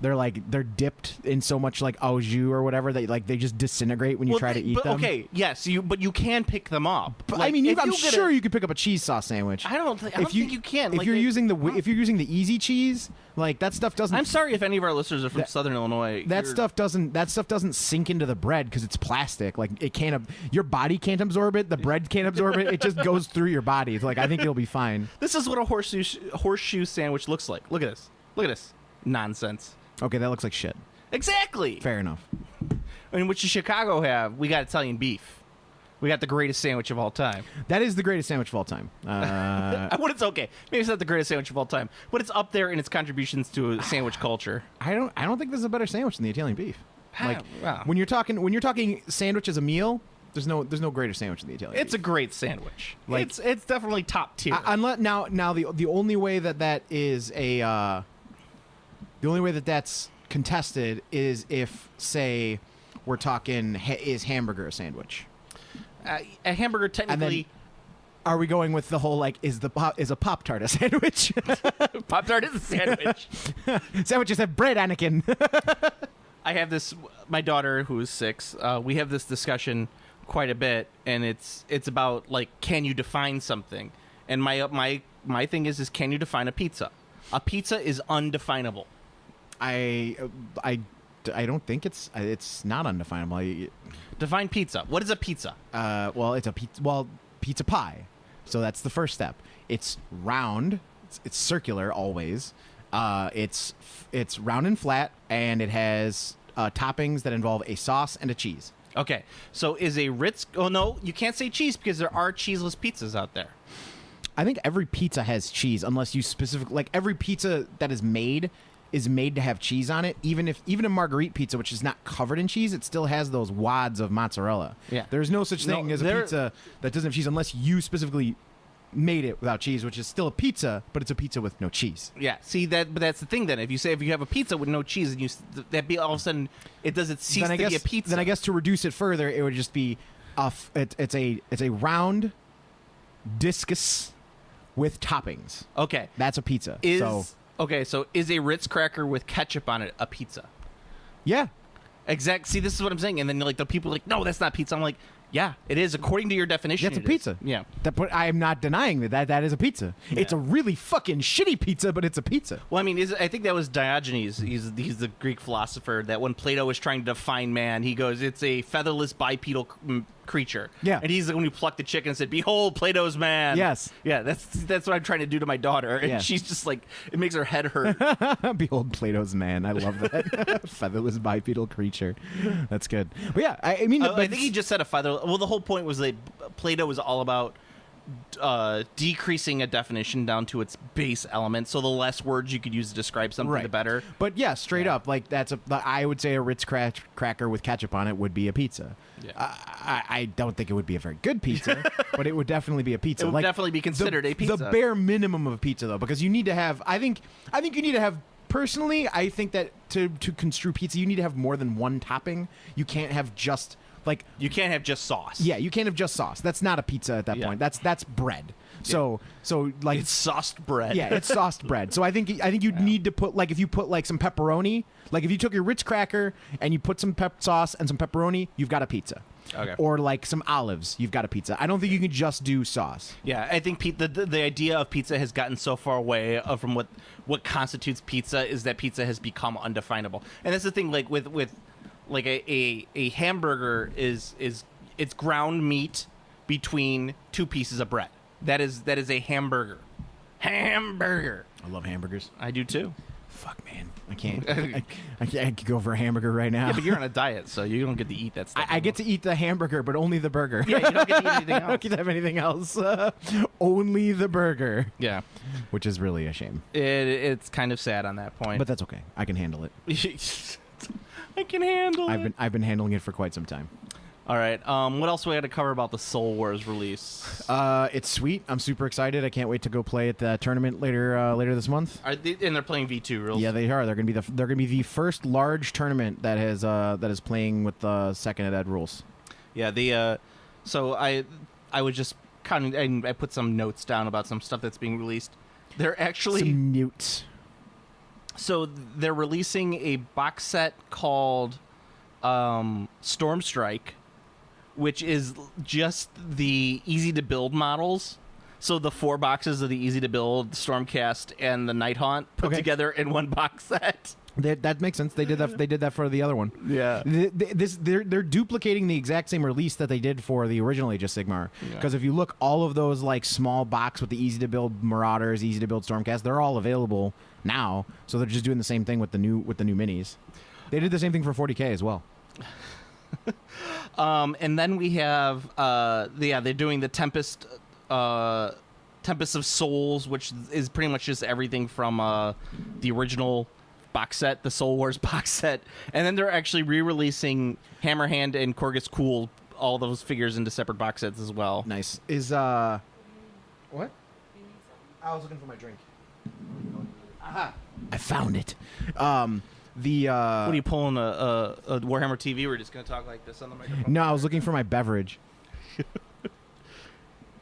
they're dipped in so much like au jus or whatever that like they just disintegrate when you try to eat them. Okay, yes, but you can pick them up. But, Like, I mean, if I'm you get sure you could pick up a cheese sauce sandwich. I don't think you can. If Like, you're using the easy cheese, like that stuff doesn't. I'm sorry if any of our listeners are from Southern Illinois. That stuff doesn't sink into the bread because it's plastic. Like it can't. Your body can't absorb it. The bread can't absorb it. It just goes through your body. It's like I think you'll be fine. This is what a horseshoe sandwich looks like. Look at this. Look at this. Nonsense. Okay, that looks like shit. Exactly. Fair enough. I mean, what does Chicago have? We got Italian beef. We got the greatest sandwich of all time. That is the greatest sandwich of all time. What it's okay. Maybe it's not the greatest sandwich of all time, but it's up there in its contributions to sandwich culture. I don't think this is a better sandwich than the Italian beef. Like Wow. when you're talking sandwich as a meal, there's no greater sandwich than the Italian. It's a beef. great sandwich. Like- It's definitely top tier. Unless now the only way that is the only way that's contested is if, say, we're talking is hamburger a sandwich. A hamburger technically. Are we going with the whole like is a Pop-Tart a sandwich? Pop-Tart is a sandwich. Sandwiches have bread, Anakin. I have this. My daughter, who is 6, we have this discussion quite a bit, and it's about like, can you define something? And my thing is can you define a pizza? A pizza is undefinable. I don't think it's not undefinable. Define pizza. What is a pizza? Well, it's a pizza. Well, pizza pie. So that's the first step. It's round. It's circular always. It's round and flat, and it has toppings that involve a sauce and a cheese. Okay, so is a Ritz? Oh no, you can't say cheese because there are cheeseless pizzas out there. I think every pizza has cheese, unless you specifically like every pizza that is made to have cheese on it. Even a marguerite pizza, which is not covered in cheese, it still has those wads of mozzarella. Yeah. There's no such thing as a pizza that doesn't have cheese unless you specifically made it without cheese, which is still a pizza, but it's a pizza with no cheese. Yeah, see that, but that's the thing. Then, if you have a pizza with no cheese, and that be all of a sudden it doesn't cease to be a pizza. Then I guess to reduce it further, it would just be it's a round discus with toppings. Okay, That's a pizza. So is a Ritz cracker with ketchup on it a pizza? Yeah. See, this is what I'm saying. And then like the people are like, no, that's not pizza. I'm like, Yeah, it is according to your definition. That's a pizza. Yeah. But I am not denying that is a pizza. Yeah. It's a really fucking shitty pizza, but it's a pizza. Well, I mean, I think that was Diogenes. He's the Greek philosopher that when Plato was trying to define man, he goes, it's a featherless bipedal creature. Yeah. And he's the one who plucked the chicken and said, behold, Plato's man. Yes. Yeah, that's what I'm trying to do to my daughter. And Yeah. she's just like, it makes her head hurt. Behold Plato's man. I love that. Featherless bipedal creature. That's good. But yeah, I mean, I think he just said a feather. Well, the whole point was that Plato was all about decreasing a definition down to its base element. So the less words you could use to describe something, Right. the better. But yeah, straight up, like I would say a Ritz cracker with ketchup on it would be a pizza. Yeah. I don't think it would be a very good pizza, but it would definitely be a pizza. It would definitely be considered a pizza. The bare minimum of a pizza, though, because you need to have. I think you need to have. Personally, I think that to construe pizza, you need to have more than one topping. You can't have just like You can't have just sauce. yeah, you can't have just sauce. That's not a pizza at that Yeah. point. That's bread. So like It's sauced bread. yeah, it's sauced bread. So I think you'd need to put like if you put like some pepperoni, like if you took your Ritz cracker and you put some sauce and some pepperoni, you've got a pizza. Okay. Or like some olives, you've got a pizza. I don't think you can just do sauce. Yeah, I think the idea of pizza has gotten so far away from what constitutes pizza is that pizza has become undefinable. And that's the thing, like with like a hamburger is it's ground meat between two pieces of bread. That is a hamburger. Hamburger. I love hamburgers. I do too. Fuck, man. I can't. I could go for a hamburger right now. Yeah, but you're on a diet, so you don't get to eat that stuff. I get to eat the hamburger, but only the burger. Yeah, you don't get to eat anything I don't else. get to have anything else. Only the burger, Yeah, which is really a shame. it's kind of sad on that point. But that's okay. I can handle it. I can handle it. I've been handling it for quite some time. All right. What else we got to cover about the Soul Wars release? It's sweet. I'm super excited. I can't wait to go play at the tournament later this month. And they're playing V2 rules. Yeah, they are. They're gonna be the first large tournament that is playing with the second ed rules. Yeah. So I was just kind of I put some notes down about some stuff that's being released. They're actually Some newts. so they're releasing a box set called Storm Strike, which is just the easy to build models. So the 4 boxes of the easy to build Stormcast and the Night Haunt put together in one box set. That makes sense. They did that for the other one. Yeah. They're duplicating the exact same release that they did for the original Age of Sigmar. Because if you look, all of those like small box with the easy to build Marauders, easy to build Stormcast, they're all available now. So they're just doing the same thing with the new minis. They did the same thing for 40K as well. And then we have they're doing the Tempest of Souls, which is pretty much just everything from the original box set, the Soul Wars box set. And then they're actually re-releasing Hammerhand and Korgus Cool, all those figures into separate box sets as well. Nice. Is what? I was looking for my drink. Aha! I found it. The What are you pulling, a Warhammer TV? We're just going to talk like this on the microphone? No, I was looking for my beverage.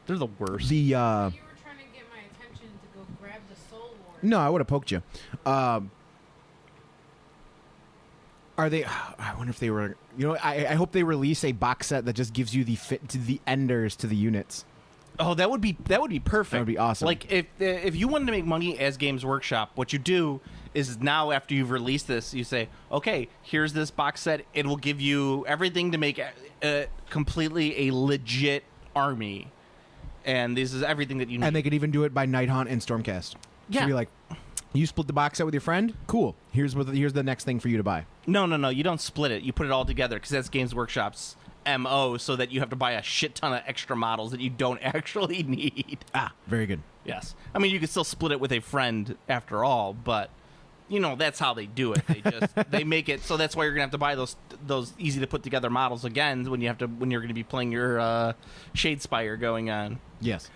They're the worst. The You were trying to get my attention to go grab the Soul Wars. No, I would have poked you. Are they? I wonder if they were. You know, I hope they release a box set that just gives you the fit to the enders to the units. Oh, that would be perfect. That would be awesome. Like if you wanted to make money as Games Workshop, what you do is now after you've released this, you say, okay, here's this box set. It will give you everything to make completely a legit army, and this is everything that you need. And they could even do it by Night Haunt and Stormcast. Yeah. So be like, you split the box set with your friend. Cool. Here's the next thing for you to buy. No, you don't split it. You put it all together because that's Games Workshop's MO, so that you have to buy a shit ton of extra models that you don't actually need. Ah, very good. Yes. I mean, you could still split it with a friend after all, but that's how they do it. They just they make it so that's why you're gonna have to buy those easy to put together models again when you're gonna be playing your Shadespire going on. Yes.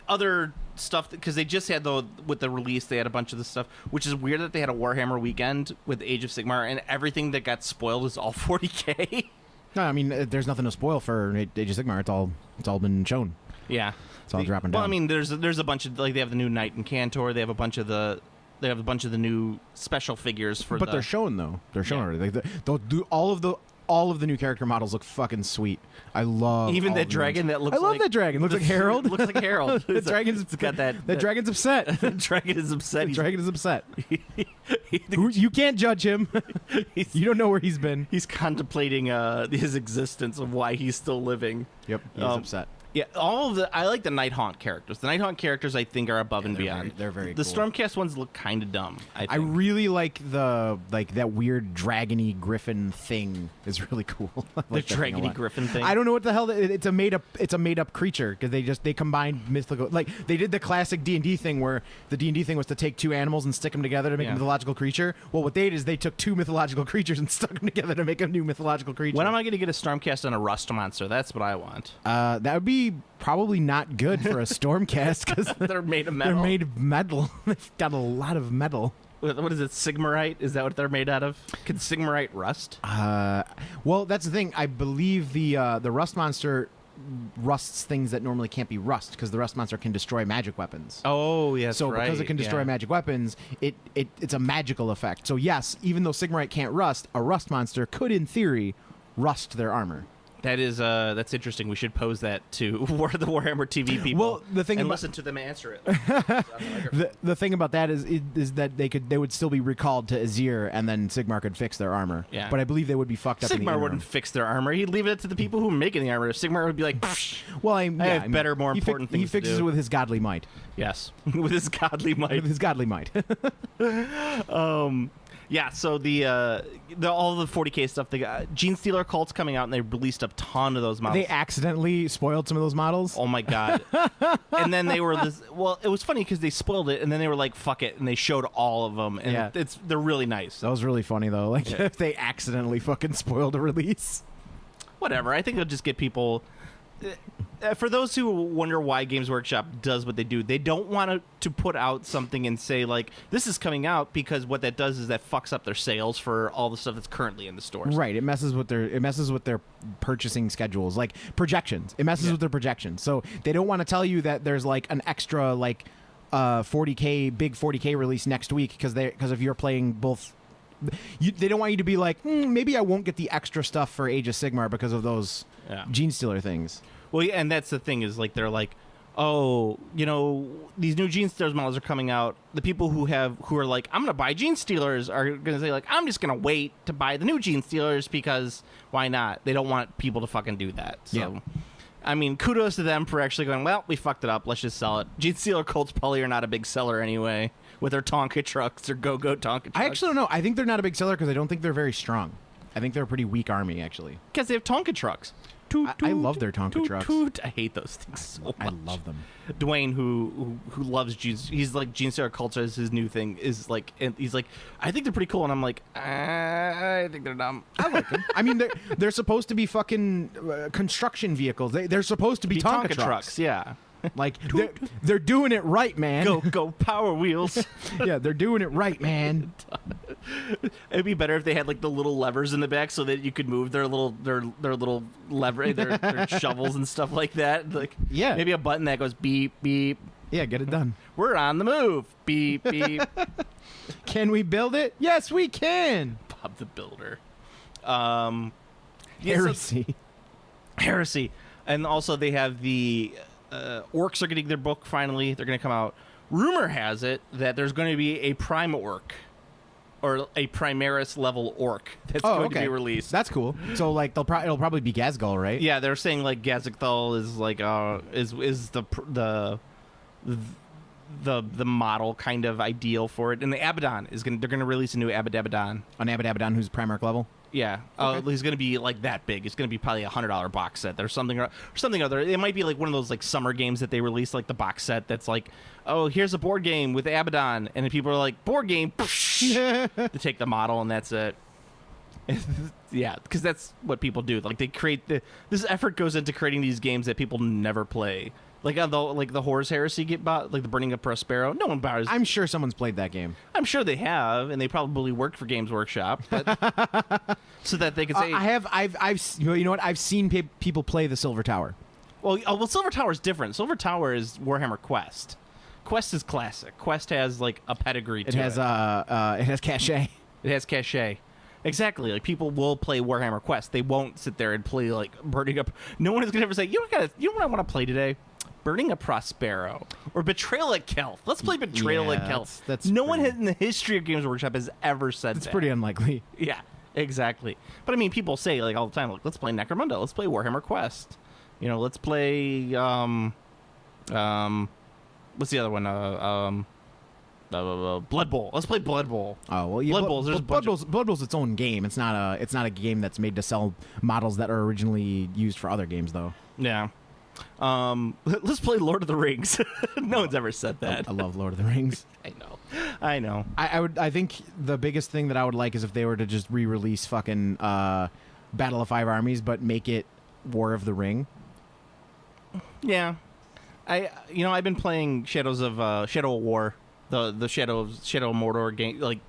Other stuff because they just had with the release they had a bunch of this stuff, which is weird that they had a Warhammer weekend with Age of Sigmar and everything that got spoiled is all 40K. No, I mean there's nothing to spoil for Age of Sigmar. It's all been shown. Yeah, it's all dropping down. Well, I mean there's a bunch of like they have the new Knight and Cantor. They have a bunch of the new special figures for. But they're shown though. They're shown already. They'll do all all of the new character models look fucking sweet. I love even all that of the dragon ones. that looks. I love that dragon. Looks like Harold. Looks like Harold. The dragon's it's got that. That dragon's upset. The dragon is upset. The dragon is upset. He- You can't judge him. You don't know where he's been. He's contemplating his existence of why he's still living. Yep, he's upset. Yeah, I like the Nighthaunt characters. The Nighthaunt characters I think are above and beyond. They're very The cool. Stormcast ones look kind of dumb. I really like that weird dragony griffin thing is really cool. I The like that thing a dragony lot. griffin thing. I don't know what the hell it's a made up creature because they combined mythical, like they did the classic D&D thing where the D&D thing was to take two animals and stick them together to make a mythological creature. Well, what they did is they took two mythological creatures and stuck them together to make a new mythological creature. When am I going to get a Stormcast on a Rust monster? That's what I want. That would be probably not good for a Stormcast because They're made of metal. they're made of metal. They've got a lot of metal. What is it? Sigmarite? Is that what they're made out of? Can Sigmarite rust? Well, that's the thing. I believe the rust monster rusts things that normally can't be rust because the rust monster can destroy magic weapons. Oh, yes, So right. because it can destroy magic weapons, it's a magical effect. So yes, even though Sigmarite can't rust, a rust monster could, in theory, rust their armor. That is that's interesting. We should pose that to the Warhammer TV people. Well, the thing and about- listen to them answer it. The thing about that is that they would still be recalled to Azir, and then Sigmar could fix their armor. Yeah. But I believe they would be fucked up. in the Sigmar interim. wouldn't fix their armor. He'd leave it to the people who are making the armor. Sigmar would be like, Psh. Well, I have better, more important things He to fixes do. it with his godly might. yes, with his godly might. With his godly might. Yeah, so the all the 40K stuff, the Gene Stealer cult's coming out, and they released a ton of those models. They accidentally spoiled some of those models. Oh my god! And then they were this. Well, it was funny because they spoiled it, and then they were like, "Fuck it," and they showed all of them, and Yeah. they're really nice. That was really funny though. Like if they accidentally fucking spoiled a release. Whatever. I think it'll just get people. For those who wonder why Games Workshop does what they do, they don't want to put out something and say like this is coming out, because what that does is that fucks up their sales for all the stuff that's currently in the stores. Right. It messes with their purchasing schedules, like projections. It messes with their projections. So they don't want to tell you that there's like an extra like 40K big 40K release next week because if you're playing both. They don't want you to be like, maybe I won't get the extra stuff for Age of Sigmar because of those Gene Stealer things. Well, yeah, and that's the thing is like they're like, oh, these new Gene Stealers models are coming out. The people who are like, I'm gonna buy Gene Stealers are gonna say like, I'm just gonna wait to buy the new Gene Stealers because why not? They don't want people to fucking do that. So. Yeah. I mean, kudos to them for actually going, well, we fucked it up. Let's just sell it. Gene Stealer cults probably are not a big seller anyway with their Tonka trucks or go-go Tonka trucks. I actually don't know. I think they're not a big seller because I don't think they're very strong. I think they're a pretty weak army, actually. Because they have Tonka trucks. I love their Tonka trucks. I hate those things so much. I love them. Dwayne, who loves Gene, he's like Gene Stealer cults is his new thing. Is like, and he's like, I think they're pretty cool, and I'm like, I think they're dumb. I like them. I mean, they're supposed to be fucking construction vehicles. They're supposed to be Tonka trucks. Yeah. Like they're doing it right, man. Go Power Wheels. Yeah, they're doing it right, man. It'd be better if they had like the little levers in the back so that you could move their little lever, their shovels and stuff like that. Like Yeah. maybe a button that goes beep beep. Yeah, get it done. We're on the move. Beep beep. Can we build it? Yes, we can. Bob the Builder. Heresy. And also they have the orcs are getting their book finally. They're going to come out. Rumor has it that there's going to be a prime orc or a Primaris level orc that's going to be released. That's cool. So like it'll probably be Gazgul, right? Yeah, they're saying like Gazagthul is like is the model kind of ideal for it. And the Abaddon they're going to release a new Abaddon. An Abaddon who's Primarch level. Yeah, he's going to be like that big. It's going to be probably $100 box set. There's something other. It might be like one of those like summer games that they release, like the box set that's like, oh, here's a board game with Abaddon, and then people are like, board game, to take the model, and that's it. Yeah, because that's what people do. Like they create this effort goes into creating these games that people never play. Like the Horus Heresy like the Burning of Prospero. No one buys. I'm sure someone's played that game. I'm sure they have, and they probably worked for Games Workshop, but so that they could say, I've you know what? I've seen people play the Silver Tower. Well, Silver Tower is different. Silver Tower is Warhammer Quest. Quest is classic. Quest has like a pedigree to it. It has cachet. It has cachet. Exactly. Like, people will play Warhammer Quest. They won't sit there and play, like, Burning Up. No one is going to ever say, you know what I want to play today? Burning a Prospero. Or Betrayal at Kelth. Let's play Betrayal at Kelth. That's no one pretty- in the history of Games Workshop has ever said It's that. pretty unlikely. Yeah, exactly. But, I mean, people say, like, all the time, like, let's play Necromunda. Let's play Warhammer Quest. You know, let's play, what's the other one? Blood Bowl. Let's play Blood Bowl. Oh well, yeah, Blood Bowls. There's a bunch of- Blood Bowl's its own game. It's not a game that's made to sell models that are originally used for other games, though. Yeah. Let's play Lord of the Rings. No one's ever said that. I love Lord of the Rings. I know. I think the biggest thing that I would like is if they were to just re-release fucking Battle of Five Armies, but make it War of the Ring. Yeah. I've been playing Shadow of War, the Shadow of Mordor game, like,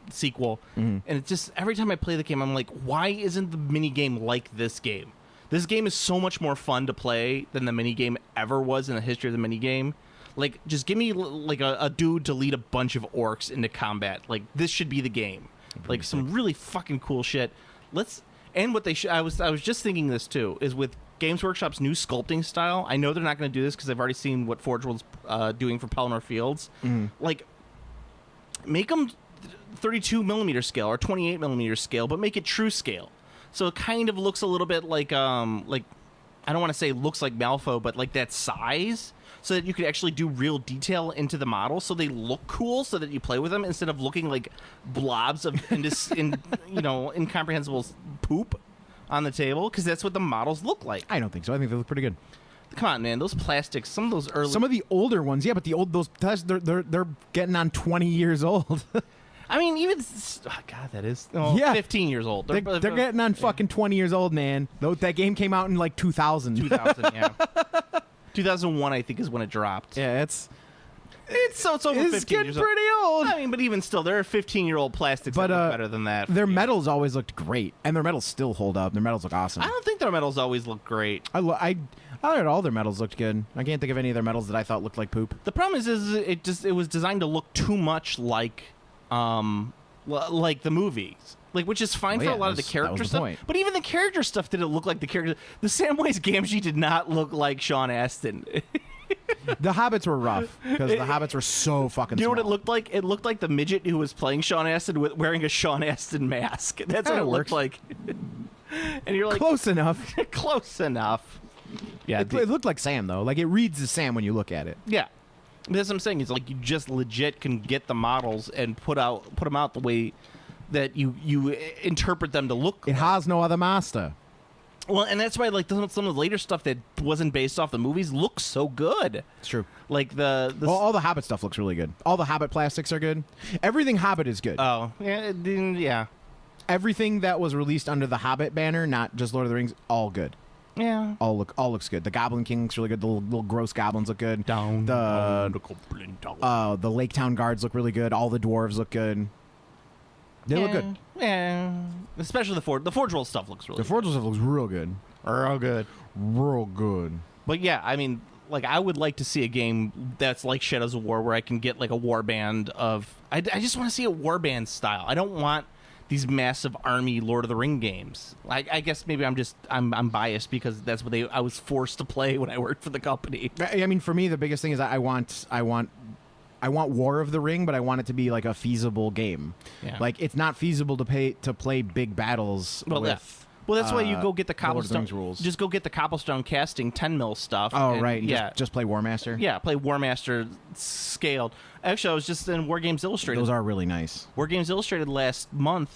sequel, and it's just every time I play the game, I'm like, why isn't the mini game like this game? This game is so much more fun to play than the mini game ever was in the history of the mini game. Like, just give me like a dude to lead a bunch of orcs into combat. Like, this should be the game. Like, some really fucking cool shit. And what they should. I was just thinking this too, is with Games Workshop's new sculpting style. I know they're not going to do this because I've already seen what Forge World's doing for Pelennor Fields. Like, make them 32 millimeter scale or 28 millimeter scale, but make it true scale. So it kind of looks a little bit like I don't want to say looks like Malifaux, but like that size, so that you could actually do real detail into the model, so they look cool, so that you play with them instead of looking like blobs of incomprehensible poop on the table, because that's what the models look like. I don't think so. I think they look pretty good. Come on, man, those plastics, some of those early, Some of the older ones, yeah, but they're getting on 20 years old. I mean, even God, that is 15 years old. They're getting on fucking 20 years old, man. That game came out in like 2000. 2000, yeah. 2001, I think, is when it dropped. Yeah, it's over 15 getting years old. pretty old. I mean, but even still, there are 15-year-old plastics that look better than that. Their medals always looked great, and their medals still hold up. Their medals look awesome. I don't think their medals always look great. I thought all their medals looked good. I can't think of any of their medals that I thought looked like poop. The problem is it was designed to look too much like the movies. Like, which is fine for a lot of the character stuff. Point. But even the character stuff didn't look like the character. The Samwise Gamgee did not look like Sean Astin. The Hobbits were rough because the Hobbits were so fucking You know small. what it looked like? It looked like the midget who was playing Sean Astin wearing a Sean Astin mask. That's what it looked like. And you're like, Close enough. close enough. Yeah, It looked like Sam, though. Like, it reads as Sam when you look at it. yeah. That's what I'm saying. It's like you just legit can get the models and put them out the way that you interpret them to look. It has no other master. Well, and that's why like some of the later stuff that wasn't based off the movies looks so good. It's true. Like all the Hobbit stuff looks really good. All the Hobbit plastics are good. Everything Hobbit is good. Oh, yeah. Everything that was released under the Hobbit banner, not just Lord of the Rings, all good. Yeah. All looks good. The Goblin King looks really good. The little gross goblins look good. The Lake Town guards look really good. All the dwarves look good. They look good. Yeah. Especially the Forge World stuff looks really good. The Forge World stuff looks real good. Real good. Real good. But yeah, I mean, like, I would like to see a game that's like Shadows of War where I can get like a warband of... I just want to see a warband style. I don't want these massive army Lord of the Ring games. I guess maybe I'm biased because that's what I was forced to play when I worked for the company. I mean, for me, the biggest thing is I want War of the Ring, but I want it to be like a feasible game. Yeah. Like, it's not feasible to play big battles with... Well, that's why you go get the Lord of the cobblestone Rings rules. Just go get the cobblestone casting 10 mil stuff. Oh, and, right. And yeah. Just play War Master. Yeah, play War Master scaled. Actually, I was just in War Games Illustrated. Those are really nice. War Games Illustrated last month.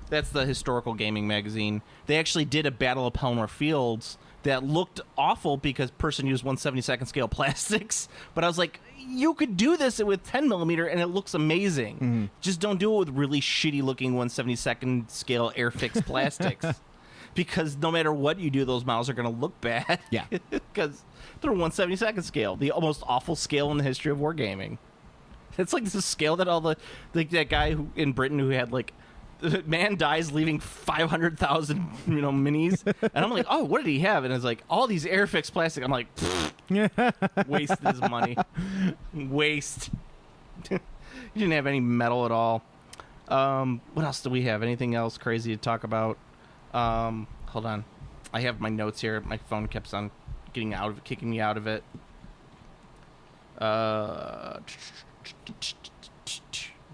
That's the historical gaming magazine. They actually did a Battle of Pelennor Fields that looked awful because person used 1/72 scale plastics. But I was like, you could do this with 10 millimeter and it looks amazing. Mm-hmm. Just don't do it with really shitty looking 1/72 scale Airfix plastics. Because no matter what you do, those models are going to look bad. Yeah. Because they're 1/72 scale, the most awful scale in the history of wargaming. It's like this scale that all that guy in Britain who had like, the man dies leaving 500,000 minis, and I'm like, oh, what did he have? And it's like all these Airfix plastic. I'm like, wasted his money, waste. He didn't have any metal at all. What else do we have? Anything else crazy to talk about? Hold on. I have my notes here. My phone keeps on kicking me out of it.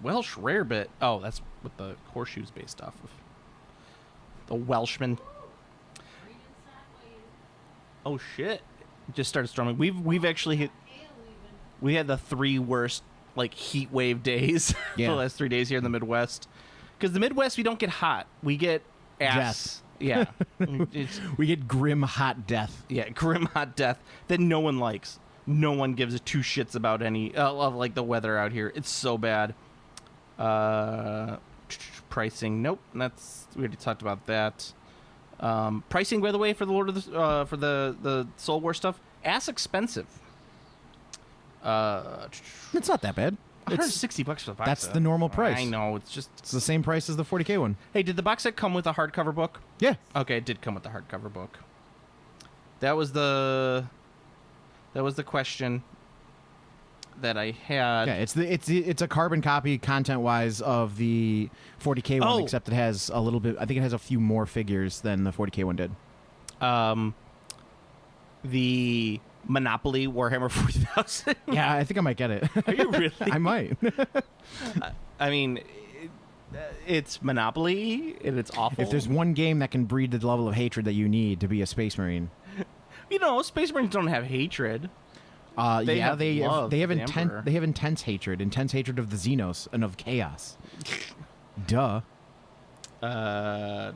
Welsh rarebit. Oh, that's what the horseshoe's based off of. The Welshman. Oh shit! It just started storming. We've actually hit. We had the 3 worst like heat wave days for the last 3 days here in the Midwest. Because the Midwest, we don't get hot. We get ass. Yeah. We get grim hot death. Yeah, grim hot death that no one likes. No one gives 2 shits about any of like the weather out here. It's so bad. Pricing. Nope. We already talked about that. Pricing, by the way, for the Lord of the for the Soul War stuff, ass expensive. It's not that bad. $160 for the box That's set. the normal price. I know. It's the same price as the 40K one. Hey, did the box set come with a hardcover book? Yeah. Okay, it did come with the hardcover book. That was the question that I had. Yeah, it's a carbon copy content wise of the 40K one, except it has a little bit. I think it has a few more figures than the 40K one did. The Monopoly Warhammer 40,000. Yeah, I think I might get it. Are you really? I might. I mean, it's Monopoly, and it's awful. If there's one game that can breed the level of hatred that you need to be a Space Marine, Space Marines don't have hatred. they have intense hatred of the Xenos and of chaos. Duh. I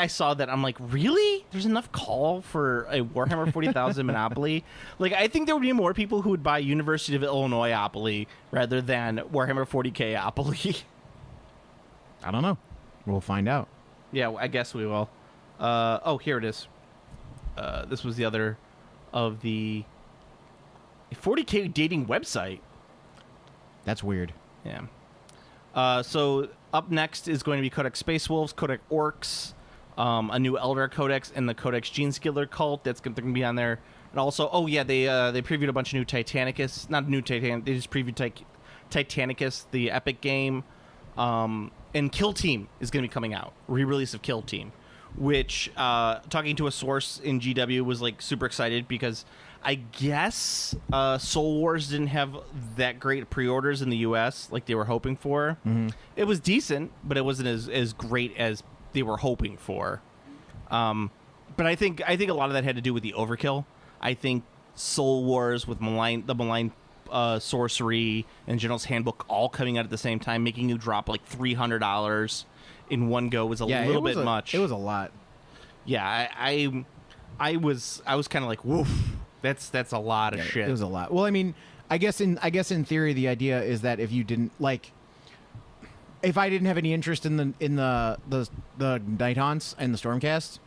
saw that. I'm like, really? There's enough call for a Warhammer 40,000 Monopoly? Like, I think there would be more people who would buy University of Illinois Opoly rather than Warhammer 40K Opoly. I don't know. We'll find out. Yeah, I guess we will. Here it is. This was the other of the 40K dating website. That's weird. Yeah. So up next is going to be Codex Space Wolves, Codex Orcs, a new Eldar Codex, and the Codex Geneskiller Cult. That's going to be on there. And also, they previewed a bunch of new Titanicus. Not new Titanicus. They just previewed Titanicus, the epic game. And Kill Team is going to be coming out. Re-release of Kill Team. Which, talking to a source in GW, was like super excited because I guess Soul Wars didn't have that great pre-orders in the U.S. like they were hoping for. Mm-hmm. It was decent, but it wasn't as great as they were hoping for. But I think a lot of that had to do with the overkill. I think Soul Wars with the Malign Sorcery and General's Handbook all coming out at the same time, making you drop like $300 in one go was a little bit much. It was a lot. Yeah, I was kind of like, woof. That's a lot of shit. It was a lot. Well, I mean, I guess in theory, the idea is that if you didn't if I didn't have any interest in the Night Haunts and the Stormcast,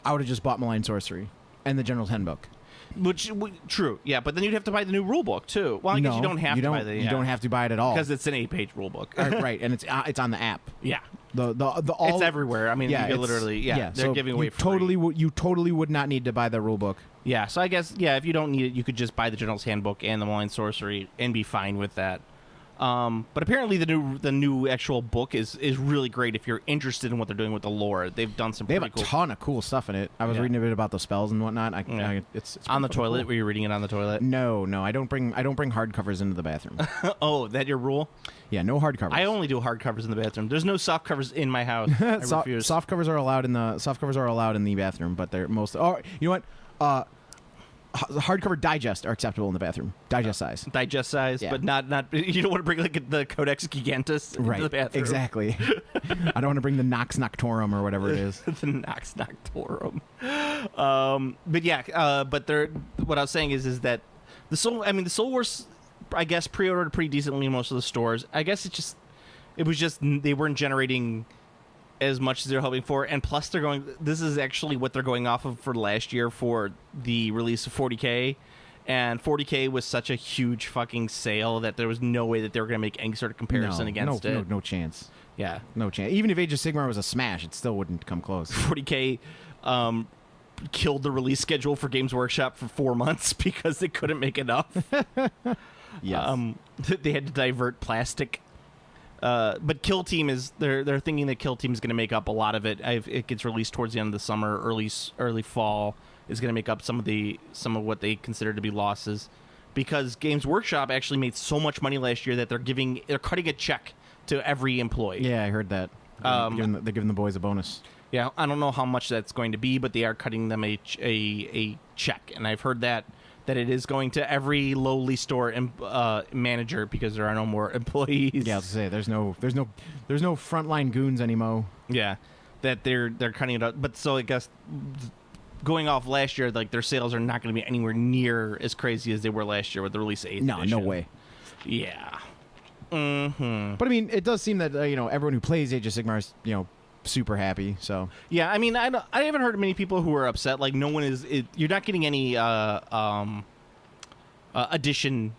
I would have just bought Malign Sorcery and the General's Handbook. Which true, yeah, but then you'd have to buy the new rule book too. Well, I guess you don't have to buy the. You don't have to buy it at all because it's an 8-page rule book, right? And it's on the app. Yeah, it's everywhere. I mean, you can literally, they're so giving away you totally would not need to buy the rule book. Yeah, so I guess if you don't need it, you could just buy the General's Handbook and the Malign Sorcery and be fine with that. But apparently the new actual book is really great if you're interested in what they're doing with the lore. They've done some. They have pretty cool. A ton of cool stuff in it. I was reading a bit about the spells and whatnot. It's on the toilet. Cool. Were you reading it on the toilet? No, I don't bring hardcovers into the bathroom. Oh, that your rule? Yeah, no hardcovers. I only do hardcovers in the bathroom. There's no soft covers in my house. I refuse. Soft covers are allowed in the bathroom, but they're most. Oh, you know what? Hardcover digest are acceptable in the bathroom. Digest size, yeah. But not. You don't want to bring like the Codex Gigantus into the bathroom. Exactly. I don't want to bring the Nox Noctorum or whatever it is. The Nox Noctorum. But what I was saying is that the Soul Wars, I guess, pre-ordered pretty decently in most of the stores. I guess it was just they weren't generating as much as they're hoping for, and plus this is actually what they're going off of for last year for the release of 40K, and 40K was such a huge fucking sale that there was no way that they were going to make any sort of comparison against it. No chance. Yeah. No chance. Even if Age of Sigmar was a smash, it still wouldn't come close. 40K killed the release schedule for Games Workshop for 4 months because they couldn't make enough. Yes. They had to divert plastic. But Kill Team is they're thinking that Kill Team is going to make up a lot of it. It gets released towards the end of the summer, early fall is going to make up some of what they consider to be losses, because Games Workshop actually made so much money last year that they're cutting a check to every employee. Yeah, I heard that. They're giving the boys a bonus. Yeah, I don't know how much that's going to be, but they are cutting them a check, and I've heard that it is going to every lowly store manager because there are no more employees. Yeah, I was gonna say there's no frontline goons anymore. Yeah, that they're cutting it out. But so I guess going off last year, like their sales are not going to be anywhere near as crazy as they were last year with the release of 8th edition. No way. Yeah. Mm-hmm. But I mean, it does seem that everyone who plays Age of Sigmar is super happy. So yeah, I mean, I haven't heard many people who are upset. Like no one is. You're not getting any addition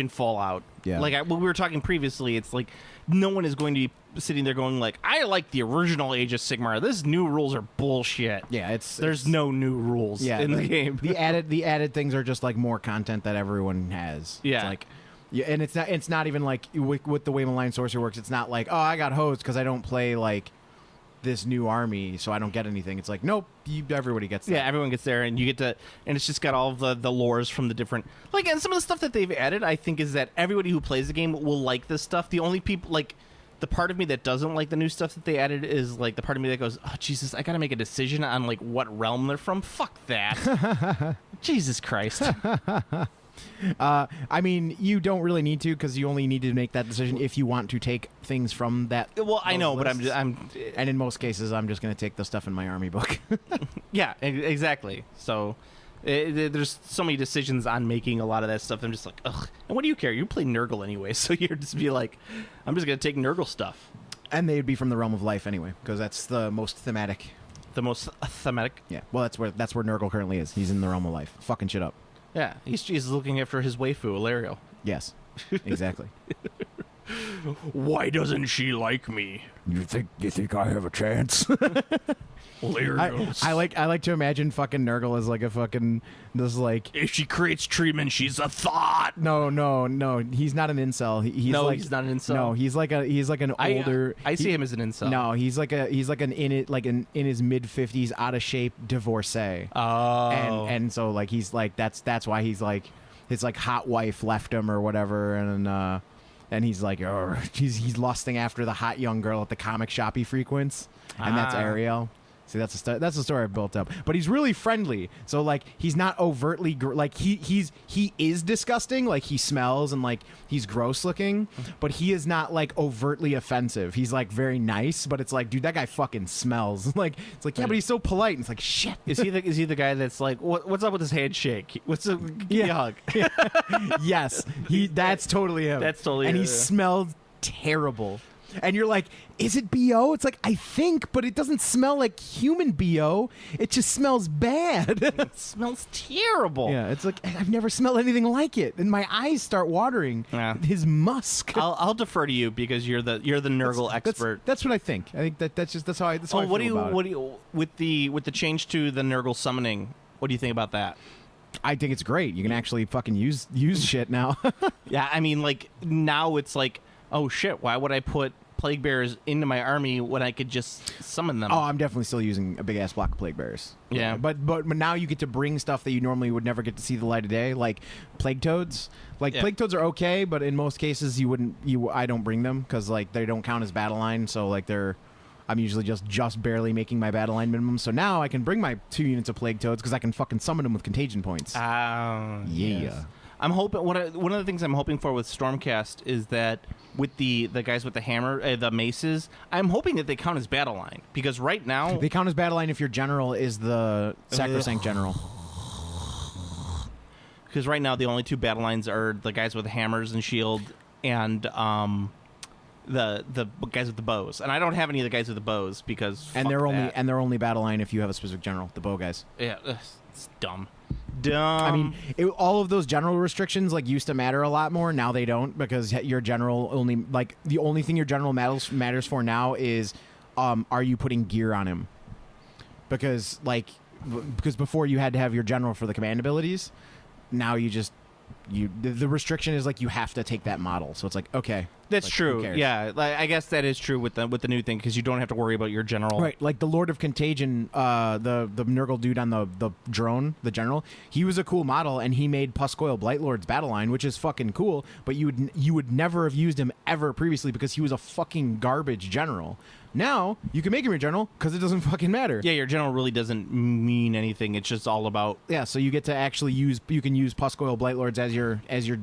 fallout. Yeah. Like when we were talking previously, it's like no one is going to be sitting there going like, I like the original Age of Sigmar. This new rules are bullshit. yeah, There's no new rules in the game. the added things are just like more content that everyone has. Yeah. It's like, yeah, and it's not even like with the way Malign Sorcerer works. It's not like, oh, I got hosed because I don't play like this new army, so I don't get anything. It's like, nope, everybody gets that. Yeah, everyone gets there, and you get to, and it's just got all of the lores from the different, like, and some of the stuff that they've added, I think, is that everybody who plays the game will like this stuff. The only people, like, the part of me that doesn't like the new stuff that they added is, like, the part of me that goes, oh, Jesus, I gotta make a decision on, like, what realm they're from. Fuck that. Jesus Christ. I mean, you don't really need to, because you only need to make that decision if you want to take things from that. Well, I know, lists. but I'm and in most cases, I'm just going to take the stuff in my army book. yeah, exactly. So there's so many decisions on making a lot of that stuff. I'm just like, ugh. And what do you care? You play Nurgle anyway, so you're just be like, I'm just going to take Nurgle stuff. And they'd be from the realm of life anyway, because that's the most thematic. The most thematic. Yeah. Well, that's where Nurgle currently is. He's in the realm of life, fucking shit up. Yeah, he's looking after his waifu, Ilariel. Yes, exactly. Why doesn't she like me? You think I have a chance? Hilarious. I like to imagine fucking Nurgle as like a fucking this like. If she creates treatment, she's a thought. No. He's not an incel. He's he's not an incel. No, he's like an older. I see him as an incel. No, he's like an in his mid-50s, out of shape divorcee. Oh. And so like he's like that's why he's like his like hot wife left him or whatever, and he's like, oh, he's lusting after the hot young girl at the comic shop he frequents, and that's Ariel. See, that's the story I've built up. But he's really friendly, so like he's not overtly like he is disgusting, like he smells and like he's gross looking, but he is not like overtly offensive. He's like very nice, but it's like, dude, that guy fucking smells. Like it's like, yeah, but he's so polite. And it's like, shit. Is he the guy that's like, what's up with his handshake? What's up? Give me a hug. Yes, that's totally him. That's totally and him. He smelled terrible. And you're like, is it BO? It's like, I think, but it doesn't smell like human BO. It just smells bad. It smells terrible. Yeah, it's like, I've never smelled anything like it. And my eyes start watering. Yeah. His musk. I'll defer to you because you're the Nurgle expert. That's what I think. I think that's how I feel about it. With the change to the Nurgle summoning, what do you think about that? I think it's great. You can actually fucking use shit now. Yeah, I mean, like, now it's like, oh shit, why would I put plague bearers into my army when I could just summon them? Oh, I'm definitely still using a big ass block of plague bearers. Yeah. But now you get to bring stuff that you normally would never get to see the light of day, like plague toads. Like plague toads are okay, but in most cases I don't bring them because like they don't count as battle line, so like I'm usually just barely making my battle line minimum. So now I can bring my 2 units of plague toads because I can fucking summon them with contagion points. Yeah. Yes. I'm hoping one of the things I'm hoping for with Stormcast is that with the guys with the hammer, the maces, I'm hoping that they count as battle line because right now they count as battle line if your general is the sacrosanct general. Because right now the only 2 battle lines are the guys with the hammers and shield and the guys with the bows, and I don't have any of the guys with the bows because they're only battle line if you have a specific general, the bow guys. Yeah, it's dumb. I mean, all of those general restrictions like used to matter a lot more. Now they don't because your general only like the only thing your general matters for now is are you putting gear on him? Because like because before you had to have your general for the command abilities. Now the restriction is like you have to take that model. So it's like, okay, that's like, true. Yeah, I guess that is true with the new thing because you don't have to worry about your general. Right, like the Lord of Contagion, the Nurgle dude on the drone, the general. He was a cool model, and he made Puscoil Blightlord's battle line, which is fucking cool. But you would never have used him ever previously because he was a fucking garbage general. Now you can make him your general because it doesn't fucking matter. Yeah, your general really doesn't mean anything. It's just all about So you get to actually use Puscoil Blightlords as your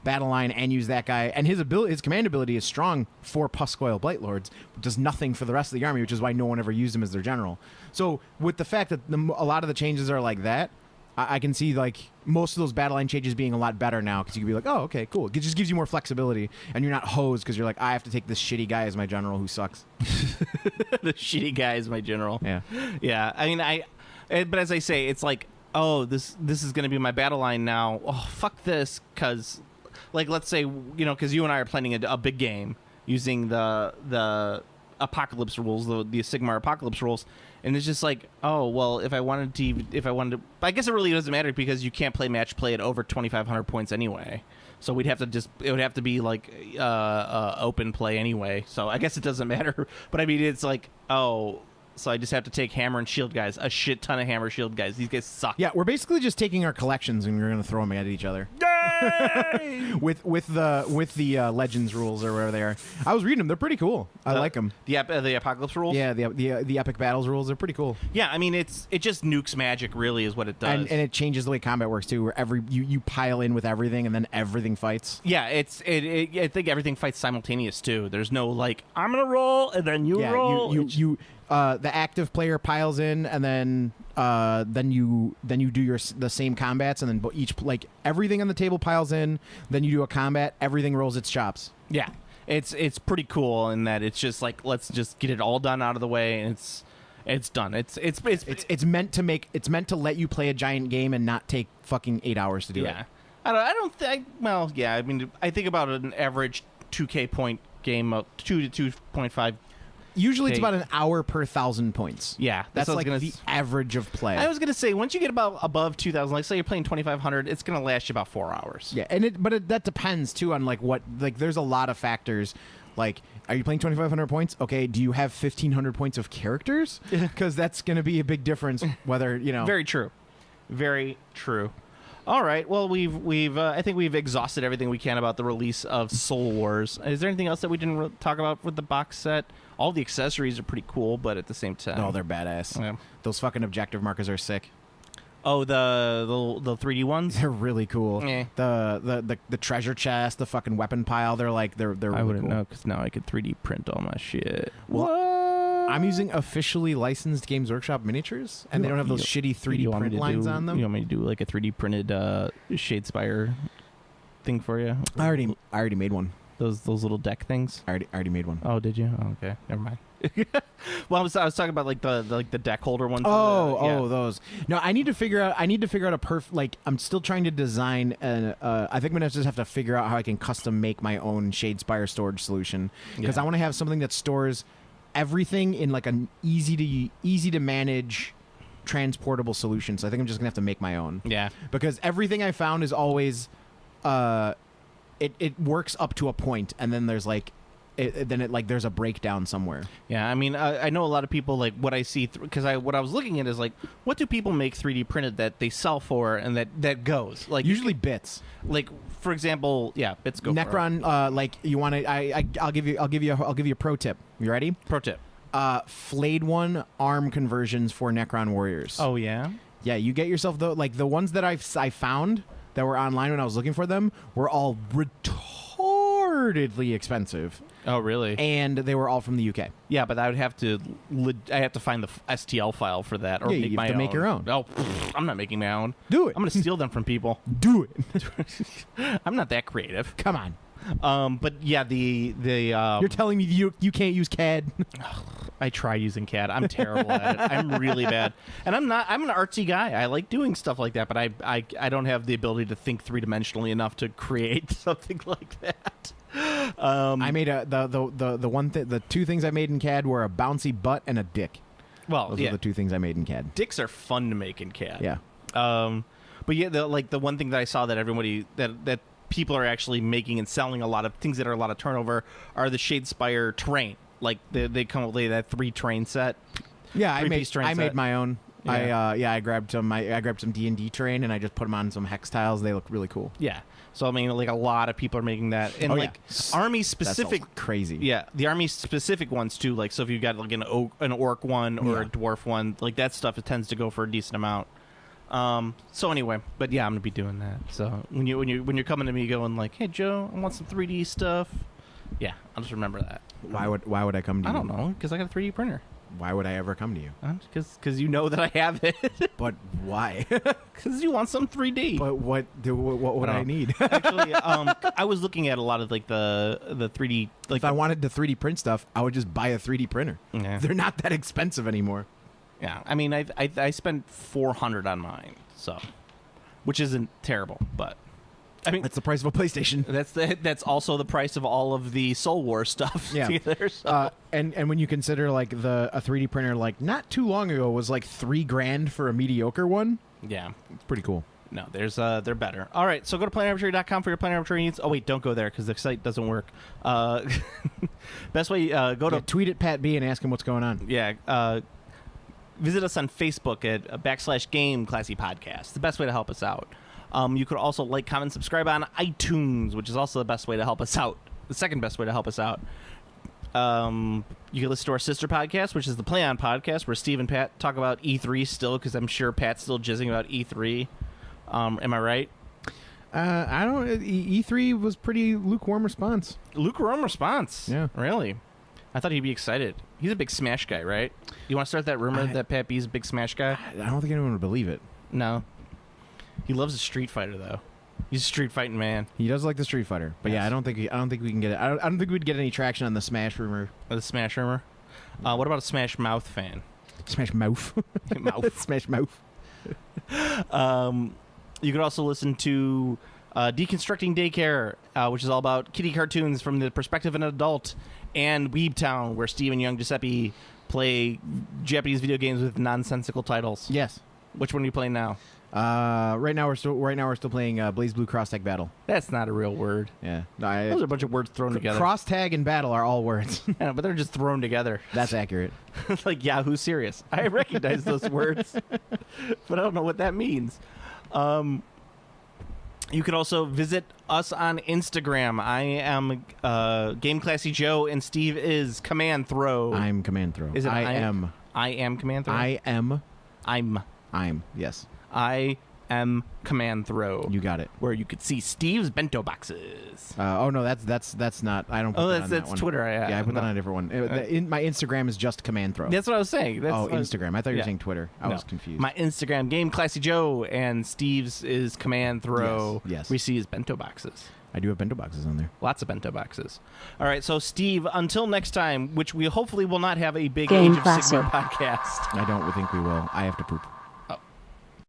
battle line and use that guy. And his command ability is strong for Puscoil Blightlords, but does nothing for the rest of the army, which is why no one ever used him as their general. So with the fact that a lot of the changes are like that, I can see like most of those battle line changes being a lot better now because you can be like, oh, okay, cool. It just gives you more flexibility, and you're not hosed because you're like, I have to take this shitty guy as my general who sucks. The shitty guy is my general. Yeah. I mean, but as I say, it's like, oh, this is going to be my battle line now. Oh, fuck this, because, like, let's say, because you and I are playing a big game using the apocalypse rules, the Sigmar apocalypse rules. And it's just like, oh, well, if I wanted to, I guess it really doesn't matter because you can't match play at over 2,500 points anyway. So it would have to be like open play anyway. So I guess it doesn't matter. But I mean, it's like, oh, so I just have to take hammer and shield guys, a shit ton of hammer shield guys. These guys suck. Yeah, we're basically just taking our collections and we're going to throw them at each other. Yay! with the legends rules or whatever they are. I was reading them; they're pretty cool. I like them. The apocalypse rules. Yeah, the epic battles rules are pretty cool. Yeah, I mean it just nukes magic. Really, is what it does, and it changes the way combat works too. Where you pile in with everything, and then everything fights. Yeah, I think everything fights simultaneous too. There's no like I'm gonna roll and then you roll. The active player piles in, and then you do the same combats, and then each like everything on the table piles in. Then you do a combat. Everything rolls its chops. Yeah, it's pretty cool in that it's just like let's just get it all done out of the way, and it's done. It's meant to let you play a giant game and not take fucking 8 hours to do it. Yeah, I don't think. Well, yeah, I mean, I think about an average 2K point game of 2 to 2.5. Usually it's about an hour per 1,000 points. Yeah. That's like the average of play. I was going to say, once you get above 2,000, like say you're playing 2,500, it's going to last you about 4 hours. Yeah, but that depends, too, on like what, like there's a lot of factors. Like, are you playing 2,500 points? Okay, do you have 1,500 points of characters? Because that's going to be a big difference whether, Very true. Very true. All right. Well, I think we've exhausted everything we can about the release of Soul Wars. Is there anything else that we didn't talk about with the box set? All the accessories are pretty cool, but at the same time, no, they're badass. Yeah. Those fucking objective markers are sick. Oh, the 3D ones? They're really cool. Yeah. The treasure chest, the fucking weapon pile. They're really I wouldn't cool. know because now I could 3D print all my shit. Well, what? I'm using officially licensed Games Workshop miniatures, and they don't have those shitty 3D print lines on them. You want me to do like a 3D printed Shadespire thing for you? I already made one. Those little deck things. I already made one. Oh, did you? Oh, okay, never mind. Well, I was talking about like the deck holder ones. Those. No, I need to figure out a like I'm still trying to design I think I'm gonna just have to figure out how I can custom make my own Shadespire storage solution because I want to have something that stores everything in like an easy to manage transportable solution. So I think I'm just gonna have to make my own. Yeah. Because everything I found is always it works up to a point, and then there's like there's a breakdown somewhere. Yeah, I mean, I know a lot of people like what I see because what I was looking at is like what do people make 3D printed that they sell for and that goes like usually bits. Like for example, bits go. Necron, like you want to, I'll give you a pro tip. You ready? Pro tip. Flayed one arm conversions for Necron warriors. Oh yeah. Yeah, you get yourself the ones that I found that were online when I was looking for them were all retardedly expensive. Oh, really? And they were all from the UK. Yeah, but I would have to find the STL file for that, or yeah, make you my have to own. make your own. Oh, I'm not making my own. Do it. I'm going to steal them from people. Do it. I'm not that creative. Come on. But yeah, the you're telling me you can't use CAD? I try using CAD. I'm terrible at it. I'm really bad. And I'm an artsy guy. I like doing stuff like that, but I don't have the ability to think three-dimensionally enough to create something like that. I made the two things I made in CAD were a bouncy butt and a dick. Well, those are the two things I made in CAD. Dicks are fun to make in CAD. Yeah. But yeah, the one thing that I saw that everybody that people are actually making and selling a lot of things that are a lot of turnover are the Shadespire terrain. Like they come with that 3 terrain set. Yeah, I set. made my own. Yeah. I grabbed some D&D terrain and I just put them on some hex tiles. They look really cool. Yeah. So I mean, like a lot of people are making that, and army specific, that's crazy. Yeah, the army specific ones too. Like, so if you've got like an orc one or a dwarf one, like that stuff, it tends to go for a decent amount. So anyway, but yeah, I'm gonna be doing that. So when you're coming to me going like, hey Joe, I want some 3D stuff. Yeah, I'll just remember that. Why would I come to you? I don't know, because I got a 3D printer. Why would I ever come to you? Because you know that I have it. But why? Because you want some 3D. But what would I need? Actually, I was looking at a lot of like the 3D. Like, if I wanted to 3D print stuff, I would just buy a 3D printer. Yeah. They're not that expensive anymore. Yeah, I mean, I spent $400 on mine, so, which isn't terrible, but I mean, that's the price of a PlayStation. That's also the price of all of the Soul War stuff. Yeah, together, so. And when you consider like a 3D printer, like not too long ago was like $3,000 for a mediocre one. Yeah, it's pretty cool. No, they're better. All right, so go to planetary.com for your Planet Arbitrary needs. Oh wait, don't go there because the site doesn't work. Best way, go to tweet at Pat B and ask him what's going on. Yeah. Visit us on Facebook at /Game Classy Podcast. The best way to help us out. You could also like, comment, subscribe on iTunes, which is also the best way to help us out. The second best way to help us out. You can listen to our sister podcast, which is the Play On Podcast, where Steve and Pat talk about E3 still, because I'm sure Pat's still jizzing about E3. Am I right? I don't. E3 was pretty lukewarm response. Lukewarm response? Yeah. Really? I thought he'd be excited. He's a big Smash guy, right? You want to start that rumor that Pat B's a big Smash guy? I don't think anyone would believe it. No. He loves a Street Fighter, though. He's a street fighting man. He does like the Street Fighter, but yeah, I don't think we can get it. I don't think we'd get any traction on the Smash rumor. The Smash rumor. What about a Smash Mouth fan? Smash Mouth. Mouth. Smash Mouth. You could also listen to Deconstructing Daycare, which is all about kiddie cartoons from the perspective of an adult, and Weeb Town, where Steve and Young Giuseppe play Japanese video games with nonsensical titles. Yes. Which one are you playing now? Right now we're still playing Blaze Blue Cross Tag Battle. That's not a real word. Yeah, those are a bunch of words thrown together. Cross tag and battle are all words. Yeah, but they're just thrown together. That's accurate. Like Yahoo Serious. I recognize those words, but I don't know what that means. You could also visit us on Instagram. I am Game Classy Joe, and Steve is Command Throw. I'm Command Throw. Is it I am? I am Command Throw. I am. I'm. Yes. I am Command Throw. You got it. Where you could see Steve's bento boxes. Oh no, that's not. I don't. Put that on that's that one. Twitter. Yeah, I put that on a different one. My Instagram is just Command Throw. That's what I was saying. Instagram. I thought you were saying Twitter. I was confused. My Instagram, Game Classy Joe, and Steve's is Command Throw. Yes. We see his bento boxes. I do have bento boxes on there. Lots of bento boxes. All right, so Steve, until next time, which we hopefully will not have a big Game Age of Classy Sigmar podcast. I don't think we will. I have to poop.